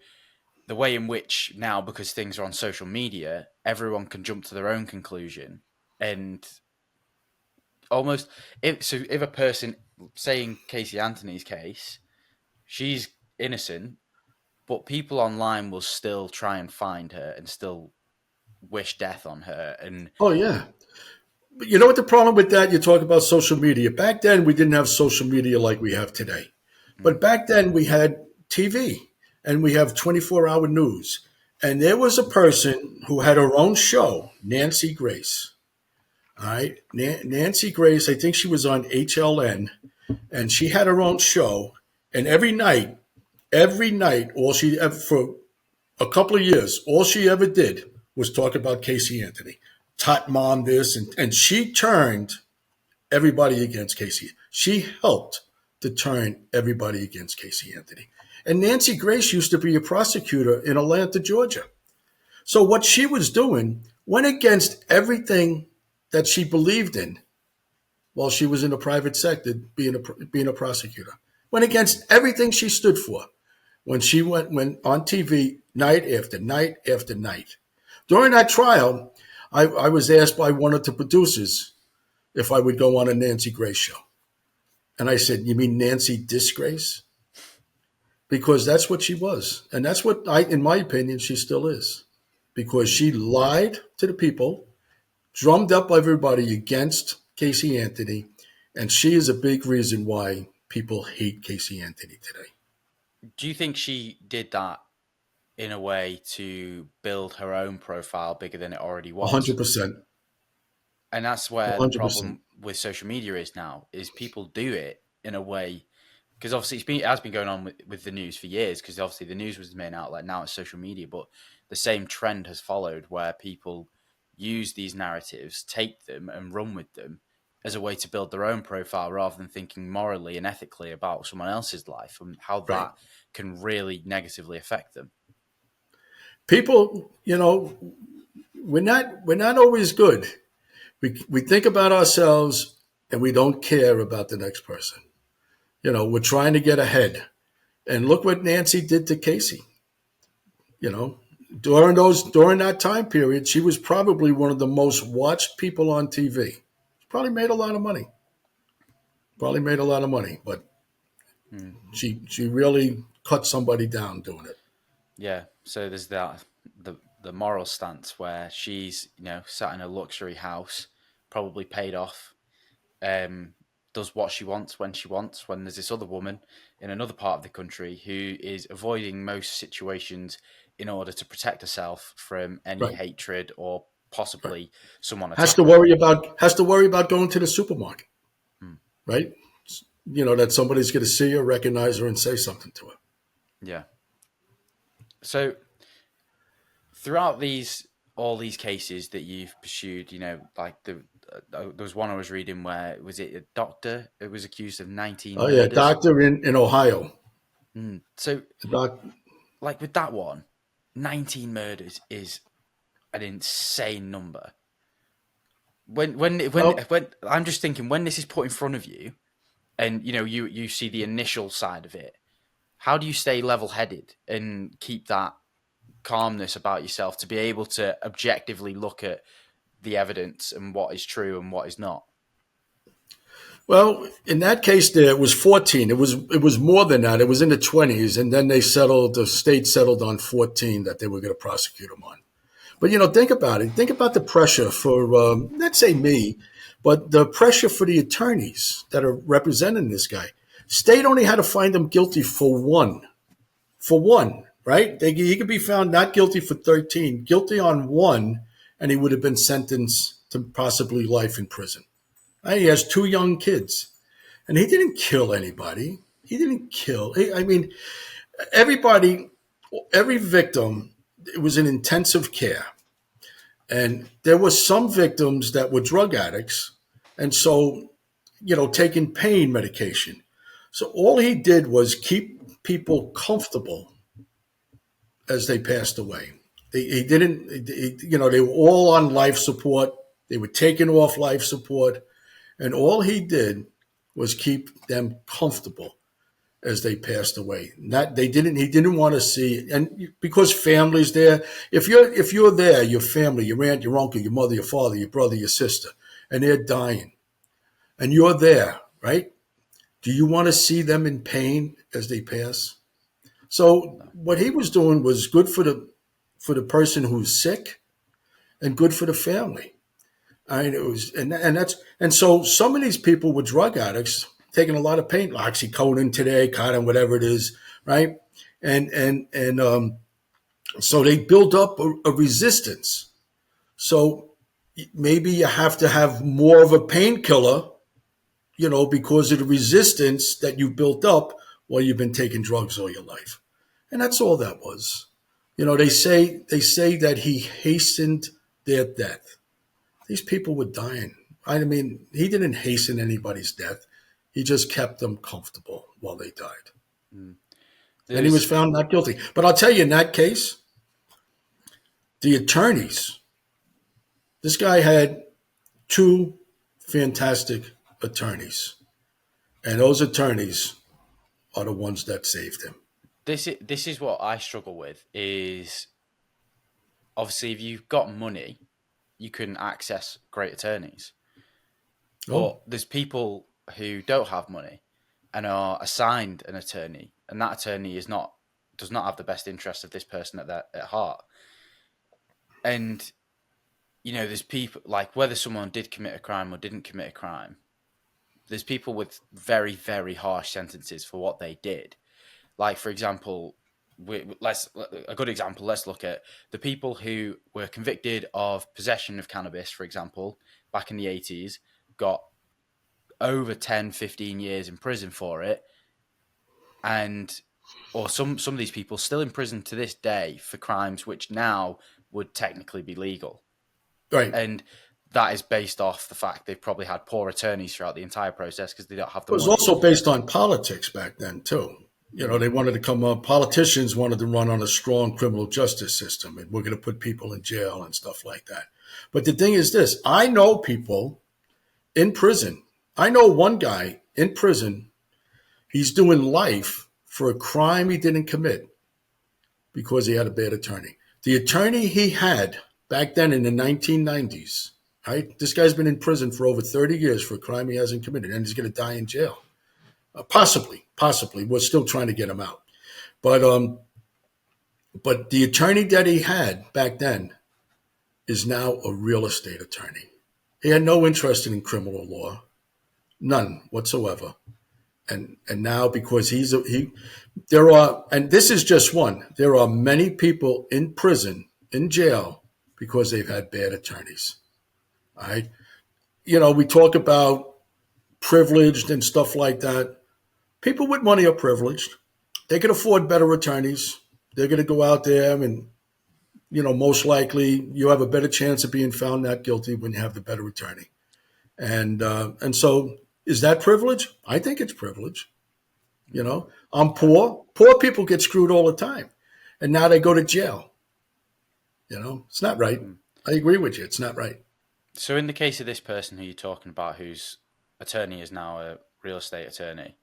the way in which now, because things are on social media, everyone can jump to their own conclusion and almost if a person saying Casey Anthony's case, she's innocent, but people online will still try and find her and still wish death on her. And Oh yeah. But you know what the problem with that? You talk about social media. Back then, we didn't have social media like we have today. But back then, we had TV and we have 24-hour news. And there was a person who had her own show, Nancy Grace. All right. Nancy Grace, I think she was on HLN, and she had her own show. And every night, all she ever, for a couple of years, all she ever did was talk about Casey Anthony. Tot mom this, and she turned everybody against Casey. She helped to turn everybody against Casey Anthony. And Nancy Grace used to be a prosecutor in Atlanta, Georgia. So what she was doing went against everything that she believed in while she was in the private sector being a prosecutor. Went against everything she stood for when she went on TV night after night after night. During that trial, I was asked by one of the producers if I would go on a Nancy Grace show. And I said, "You mean Nancy Disgrace?" Because that's what she was. And that's what in my opinion, she still is. Because she lied to the people, drummed up everybody against Casey Anthony, and she is a big reason why people hate Casey Anthony today. do you think she did that in a way to build her own profile bigger than it already was? 100%. And that's where the 100%. problem with social media is now, is people do it in a way because obviously it has been going on with the news for years, because obviously the news was the main outlet, now it's social media, but the same trend has followed where people use these narratives, take them and run with them as a way to build their own profile rather than thinking morally and ethically about someone else's life and how Right. that can really negatively affect them. People, we're not always good. We think about ourselves and we don't care about the next person. We're trying to get ahead. And look what Nancy did to Casey. You know, during that time period, she was probably one of the most watched people on TV. She probably made a lot of money. But Mm. she really cut somebody down doing it. Yeah, so there's the moral stance where she's sat in a luxury house, probably paid off, um, does what she wants when she wants. When there's this other woman in another part of the country who is avoiding most situations in order to protect herself from any Right, hatred or right. possibly someone Has to attacking her. worry about going to the supermarket, Mm. right? That somebody's going to see her, recognize her, and say something to her. Yeah. So throughout all these cases that you've pursued, like there was one I was reading where was it a doctor who was accused of 19 Oh yeah, murders. doctor in Ohio. So The doc, like with that one, 19 murders is an insane number. well, When I'm just thinking when this is put in front of you, and you see the initial side of it, how do you stay level headed and keep that calmness about yourself to be able to objectively look at the evidence and what is true and what is not? well, in that case, there it was 14. It was more than that. It was in the 20s, and then they settled. The state settled on 14 that they were going to prosecute him on. But think about it. Think about the pressure for, let's say me, but the pressure for the attorneys that are representing this guy. State only had to find him guilty for one, right? He could be found not guilty for 13, guilty on one, and he would have been sentenced to possibly life in prison. Right? He has two young kids, and he didn't kill anybody. He didn't kill. I mean, everybody, every victim, it was in intensive care. And there were some victims that were drug addicts, and so, taking pain medication. So all he did was keep people comfortable as they passed away. He didn't, they were all on life support. They were taken off life support. And all he did was keep them comfortable as they passed away. He didn't want to see, and because families there, if you're there, your family, your aunt, your uncle, your mother, your father, your brother, your sister, and they're dying, and you're there, right? Do you want to see them in pain as they pass? So what he was doing was good for the person who's sick and good for the family. I mean, it was, and so some of these people were drug addicts, taking a lot of pain, oxycodone today, cotton, whatever it is, right? And so they build up a resistance. So maybe you have to have more of a painkiller, because of the resistance that you built up while you've been taking drugs all your life, and that's all that was. They say that he hastened their death. These people were dying. I mean, he didn't hasten anybody's death. He just kept them comfortable while they died. And he was There's found not guilty. But I'll tell you, in that case, the attorneys, this guy had two fantastic attorneys. And those attorneys are the ones that saved him. this is what I struggle with is obviously if you've got money, you can access great attorneys. Oh, But there's people who don't have money and are assigned an attorney, and that attorney does not have the best interest of this person at heart. And there's people like whether someone did commit a crime or didn't commit a crime. There's people with very very harsh sentences for what they did. Like for example, let's a good example. Let's look at the people who were convicted of possession of cannabis, for example, back in the 80s, got over 10, 15 years in prison for it, and or some of these people still in prison to this day for crimes which now would technically be legal. right. And that is based off the fact they've probably had poor attorneys throughout the entire process because they don't have It the was money. also based on politics back then, too. They wanted to come up, politicians wanted to run on a strong criminal justice system, and we're going to put people in jail and stuff like that. But the thing is this, I know people in prison. I know one guy in prison, he's doing life for a crime he didn't commit because he had a bad attorney. The attorney he had back then in the 1990s, right? This guy's been in prison for over 30 years for a crime he hasn't committed, and he's going to die in jail. Possibly. We're still trying to get him out. But the attorney that he had back then is now a real estate attorney. He had no interest in criminal law, none whatsoever. And now because there are, and this is just one, there are many people in prison, in jail, because they've had bad attorneys. All right. We talk about privileged and stuff like that. People with money are privileged. They can afford better attorneys. they're going to go out there and, most likely you have a better chance of being found not guilty when you have the better attorney. And so is that privilege? I think it's privilege. I'm poor. Poor people get screwed all the time. And now they go to jail. It's not right. I agree with you. It's not right. So in the case of this person who you're talking about, whose attorney is now a real estate attorney,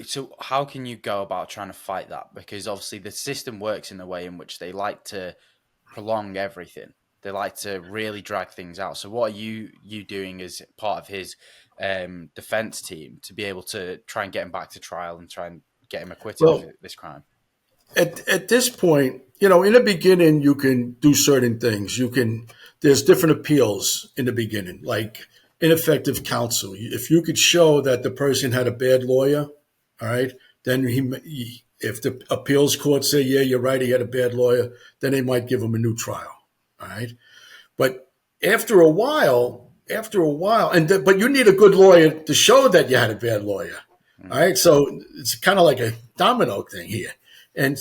so how can you go about trying to fight that? Because obviously the system works in a way in which they like to prolong everything. They like to really drag things out. So what are you doing as part of his defense team to be able to try and get him back to trial and try and get him acquitted of this crime? At this point, in the beginning, you can do certain things. There's different appeals in the beginning, like ineffective counsel. If you could show that the person had a bad lawyer, all right, then if the appeals court say, yeah, you're right, he had a bad lawyer, then they might give him a new trial, all right. But after a while, but you need a good lawyer to show that you had a bad lawyer, all right. So it's kind of like a domino thing here. And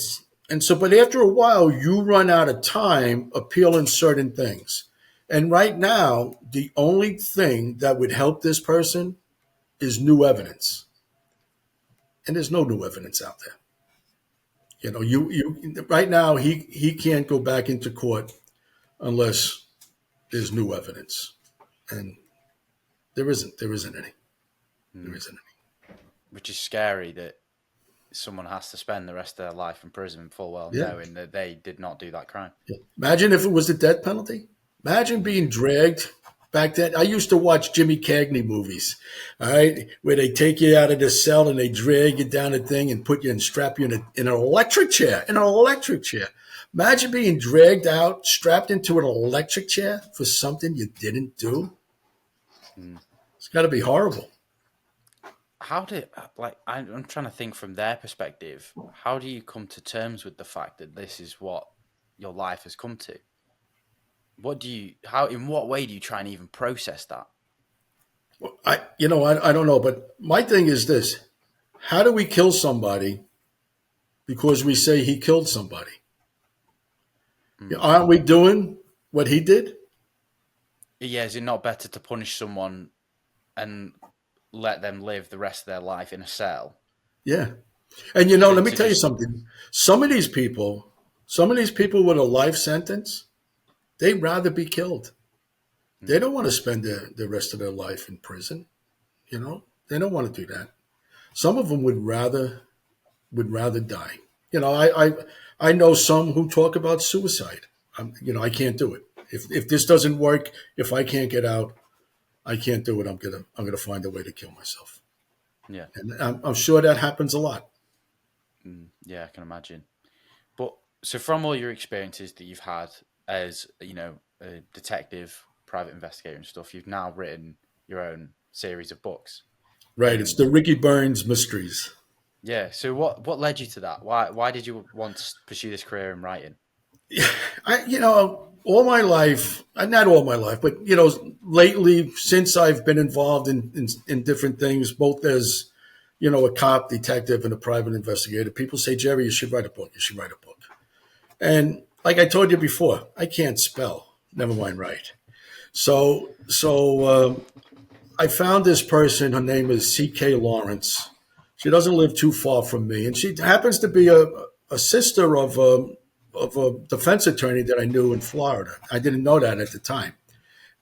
so, but after a while, you run out of time appealing certain things. And right now, the only thing that would help this person is new evidence. And there's no new evidence out there. You right now, he can't go back into court unless there's new evidence. And there isn't any. There isn't any. Which is scary that someone has to spend the rest of their life in prison full well knowing that they did not do that crime. Yeah. Imagine if it was the death penalty. Imagine being dragged back then. I used to watch Jimmy Cagney movies, all right, where they take you out of the cell and they drag you down the thing and put you and strap you in an electric chair. Imagine being dragged out, strapped into an electric chair for something you didn't do. It's got to be horrible. I'm trying to think from their perspective, how do you come to terms with the fact that this is what your life has come to? In what way do you try and even process that? I don't know, but my thing is this: how do we kill somebody because we say he killed somebody? Aren't we doing what he did? Yeah, is it not better to punish someone and let them live the rest of their life in a cell? Yeah. And let me tell you something. Some of these people with a life sentence, they'd rather be killed. They don't want to spend the rest of their life in prison. They don't want to do that. Some of them would rather die. I know some who talk about suicide. I can't do it. If this doesn't work, if I can't get out, I can't do it. I'm gonna find a way to kill myself. Yeah, and I'm sure that happens a lot. Yeah, I can imagine. But so, from all your experiences that you've had as a detective, private investigator, and stuff, you've now written your own series of books. Right. It's the Ricky Burns Mysteries. Yeah. So, what led you to that? Why did you want to pursue this career in writing? All my life, not all my life, but, lately, since I've been involved in different things, both as, a cop, detective, and a private investigator, people say, Jerry, you should write a book. You should write a book. And like I told you before, I can't spell, never mind write. So I found this person. Her name is C.K. Lawrence. She doesn't live too far from me. And she happens to be a sister of a defense attorney that I knew in Florida. I didn't know that at the time.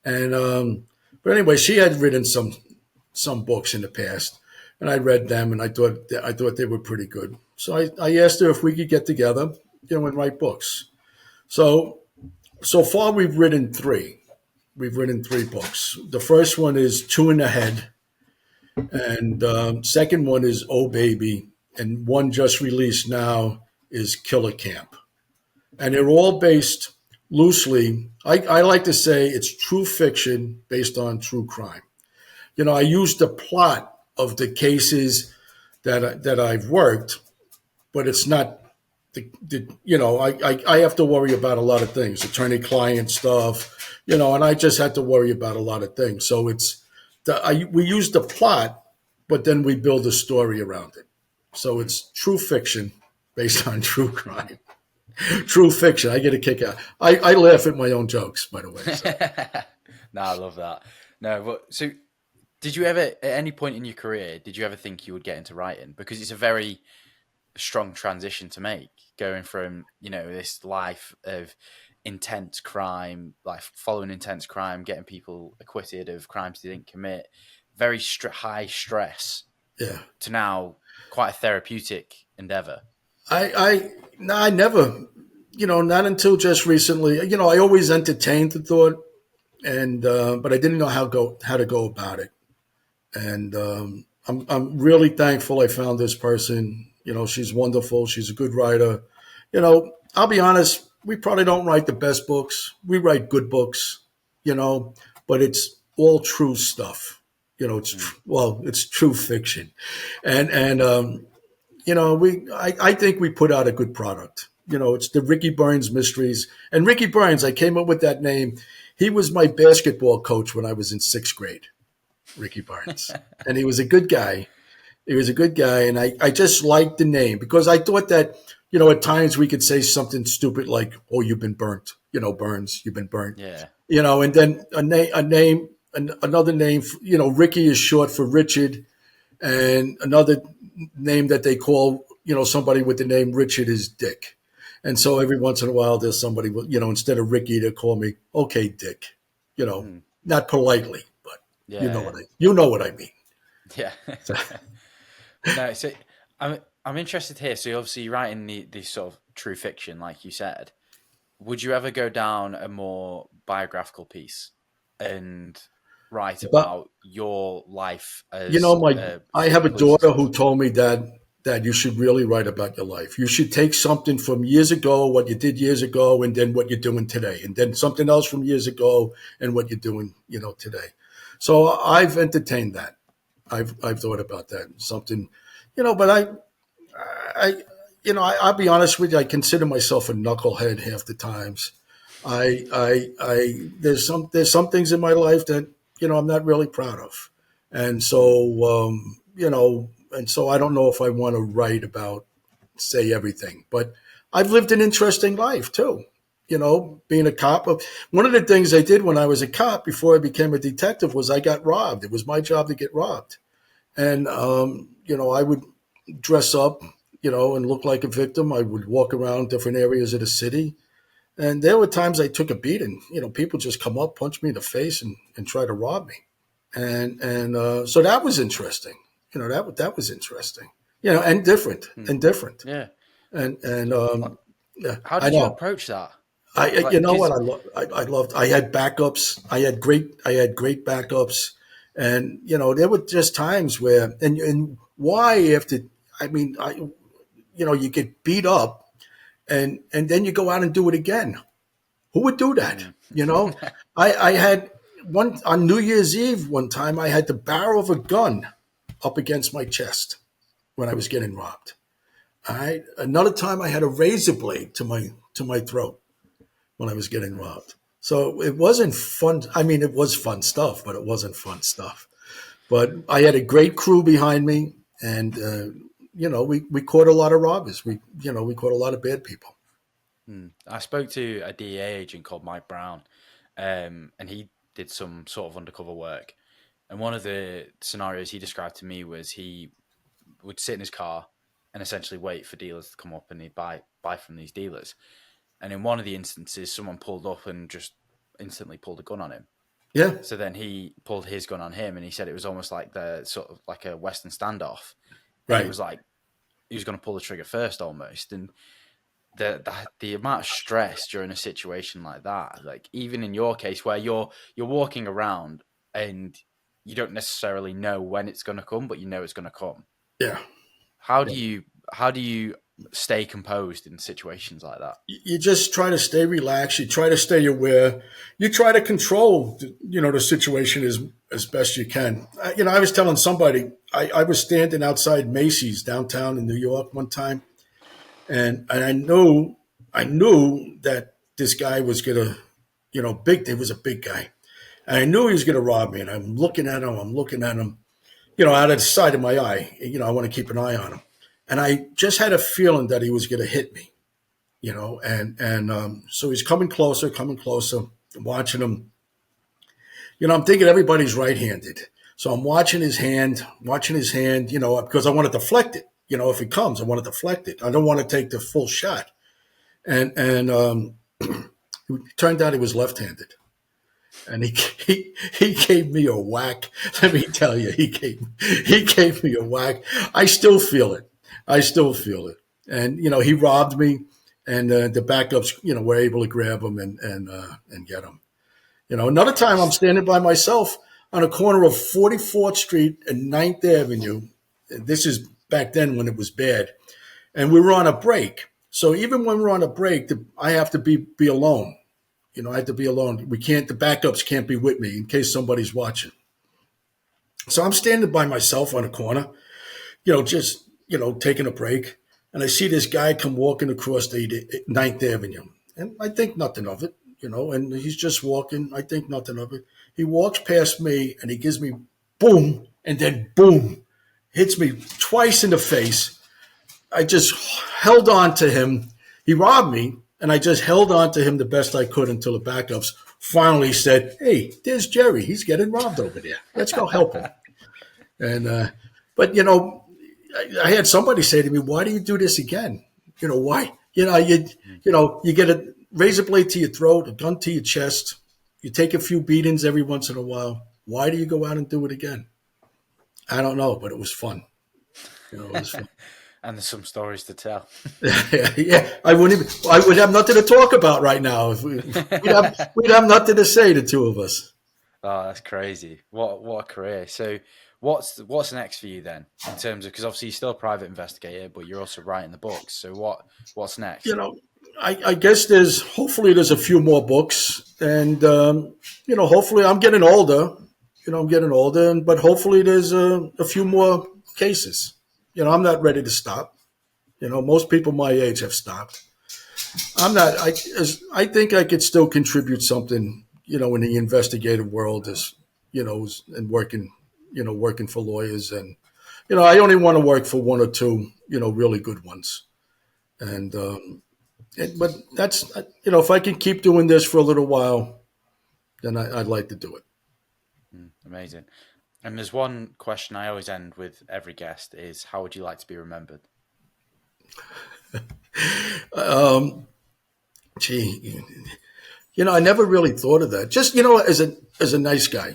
And but anyway, she had written some books in the past, and I read them, and I thought they were pretty good. So I asked her if we could get together, and write books. So far we've written three. We've written three books. The first one is Two in the Head, and second one is Oh Baby, and one just released now is Killer Camp. And they're all based loosely. I like to say it's true fiction based on true crime. I use the plot of the cases that I've worked, but it's not I have to worry about a lot of things, attorney-client stuff, and I just had to worry about a lot of things. So we use the plot, but then we build a story around it. So it's true fiction, based on true crime, true fiction. I get a kick out. I laugh at my own jokes, by the way. So. No, I love that. No, but so did you ever, at any point in your career, did you ever think you would get into writing? Because it's a very strong transition to make, going from, this life of intense crime, like following intense crime, getting people acquitted of crimes they didn't commit, very high stress, Yeah. to now quite a therapeutic endeavor. No, I never, not until just recently. I always entertained the thought, and but I didn't know how to go about it. And I'm really thankful I found this person. She's wonderful. She's a good writer. I'll be honest. We probably don't write the best books. We write good books, but it's all true stuff. It's true fiction, and I think we put out a good product. It's the Ricky Burns Mysteries. And Ricky Burns, I came up with that name. He was my basketball coach when I was in sixth grade, Ricky Burns. And he was a good guy. He was a good guy. And I just liked the name because I thought that, at times we could say something stupid like, oh, you've been burnt. Burns, you've been burnt. Yeah. And then another name, Ricky is short for Richard. And another name that they call, somebody with the name Richard is Dick. And so every once in a while, there's somebody, instead of Ricky, they call me, okay, Dick, not politely, but Yeah. you know what I mean. Yeah. No, so I'm interested here. So obviously you're writing the sort of true fiction, like you said. Would you ever go down a more biographical piece and write about your life as I have a daughter who told me that you should really write about your life. You should take something from years ago, what you did years ago, and then what you're doing today, and then something else from years ago and what you're doing, today. So I've entertained that. I've thought about that. Something, but I'll be honest with you. I consider myself a knucklehead half the times. There's some things in my life that I'm not really proud of, and so and so I don't know if I want to write about say everything, but I've lived an interesting life too. Being a cop. One of the things I did when I was a cop before I became a detective was I got robbed. It was my job to get robbed, and I would dress up, and look like a victim. I would walk around different areas of the city. And there were times I took a beating. People just come up, punch me in the face, and try to rob me. And so that was interesting. That was interesting. And different, and different. Yeah. And yeah, how did you approach that? I loved. I had backups. I had great backups, and there were just times where and why after you get beat up. And then you go out and do it again. Who would do that? I had one on New Year's Eve one time. I had the barrel of a gun up against my chest when I was getting robbed. All right. Another time I had a razor blade to my throat when I was getting robbed. So it wasn't fun. I mean, it was fun stuff, but it wasn't fun stuff. But I had a great crew behind me, and we caught a lot of robbers. We caught a lot of bad people. I spoke to a DEA agent called Mike Brown, and he did some sort of undercover work. And one of the scenarios he described to me was he would sit in his car and essentially wait for dealers to come up and he'd buy from these dealers. And in one of the instances, someone pulled up and just instantly pulled a gun on him. Yeah. So then he pulled his gun on him, and he said it was almost like the sort of like a Western standoff. And Right. it was like he was going to pull the trigger first, almost. And the amount of stress during a situation like that, like even in your case where you're walking around and you don't necessarily know when it's going to come, but you know it's going to come. Yeah. How do you stay composed in situations like that? You just try to stay relaxed. You try to stay aware. You try to control, the situation as best you can. I was telling somebody, I was standing outside Macy's downtown in New York one time, and I knew that this guy was gonna, he was a big guy, and I knew he was gonna rob me. And I'm looking at him, out of the side of my eye. I want to keep an eye on him. And I just had a feeling that he was going to hit me, so he's coming closer, I'm watching him. I'm thinking everybody's right-handed. So I'm watching his hand, because I want to deflect it. If he comes, I want to deflect it. I don't want to take the full shot. And it turned out he was left-handed. And he gave me a whack. Let me tell you, he gave me a whack. I still feel it. And he robbed me, and the backups, were able to grab him and get him. Another time I'm standing by myself on a corner of 44th Street and 9th Avenue. This is back then when it was bad, and we were on a break. So even when we're on a break, I have to be alone. I have to be alone. The backups can't be with me in case somebody's watching. So I'm standing by myself on a corner, just, taking a break. And I see this guy come walking across the 9th Avenue. And I think nothing of it, and he's just walking. I think nothing of it. He walks past me and he gives me boom, and then boom, hits me twice in the face. I just held on to him. He robbed me. And I just held on to him the best I could until the backups finally said, "Hey, there's Jerry. He's getting robbed over there. Let's go help him." And but I had somebody say to me, "Why do you do this again? Why? You get a razor blade to your throat, a gun to your chest. You take a few beatings every once in a while. Why do you go out and do it again?" I don't know, but it was fun. It was fun. And there's some stories to tell. Yeah, I would have nothing to talk about right now. If we'd have nothing to say, the two of us. Oh, that's crazy! What a career! So, what's next for you then, in terms of, because obviously you're still a private investigator, but you're also writing the books. So what's next? I guess hopefully there's a few more books, and hopefully I'm getting older. But hopefully there's a few more cases. I'm not ready to stop. Most people my age have stopped. I'm not. I think I could still contribute something, in the investigative world, and working for lawyers. And, I only want to work for one or two, really good ones. But that's, if I can keep doing this for a little while, then I'd like to do it. Amazing. And there's one question I always end with every guest is, how would you like to be remembered? I never really thought of that. Just, as a nice guy.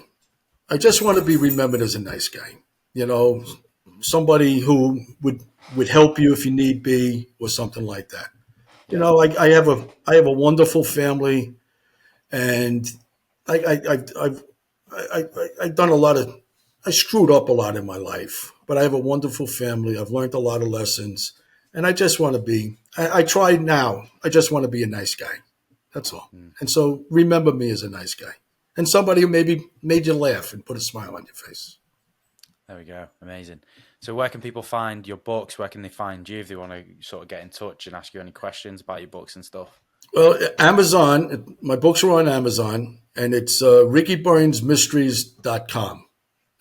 I just want to be remembered as a nice guy. Somebody who would help you if you need be, or something like that. Yeah. I have a wonderful family, and I've done a lot of. I screwed up a lot in my life, but I have a wonderful family. I've learned a lot of lessons, and I just want to be. I try now. I just want to be a nice guy. That's all. And so remember me as a nice guy, and somebody who maybe made you laugh and put a smile on your face. There we go. Amazing. So where can people find your books? Where can they find you if they want to sort of get in touch and ask you any questions about your books and stuff? Well, Amazon. My books are on Amazon, and it's rickyburnsmysteries.com.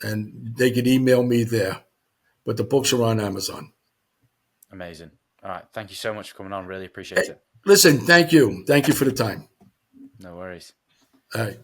And they could email me there, but the books are on Amazon. Amazing. All right. Thank you so much for coming on. Really appreciate it. Listen, thank you. Thank you for the time. No worries. All right.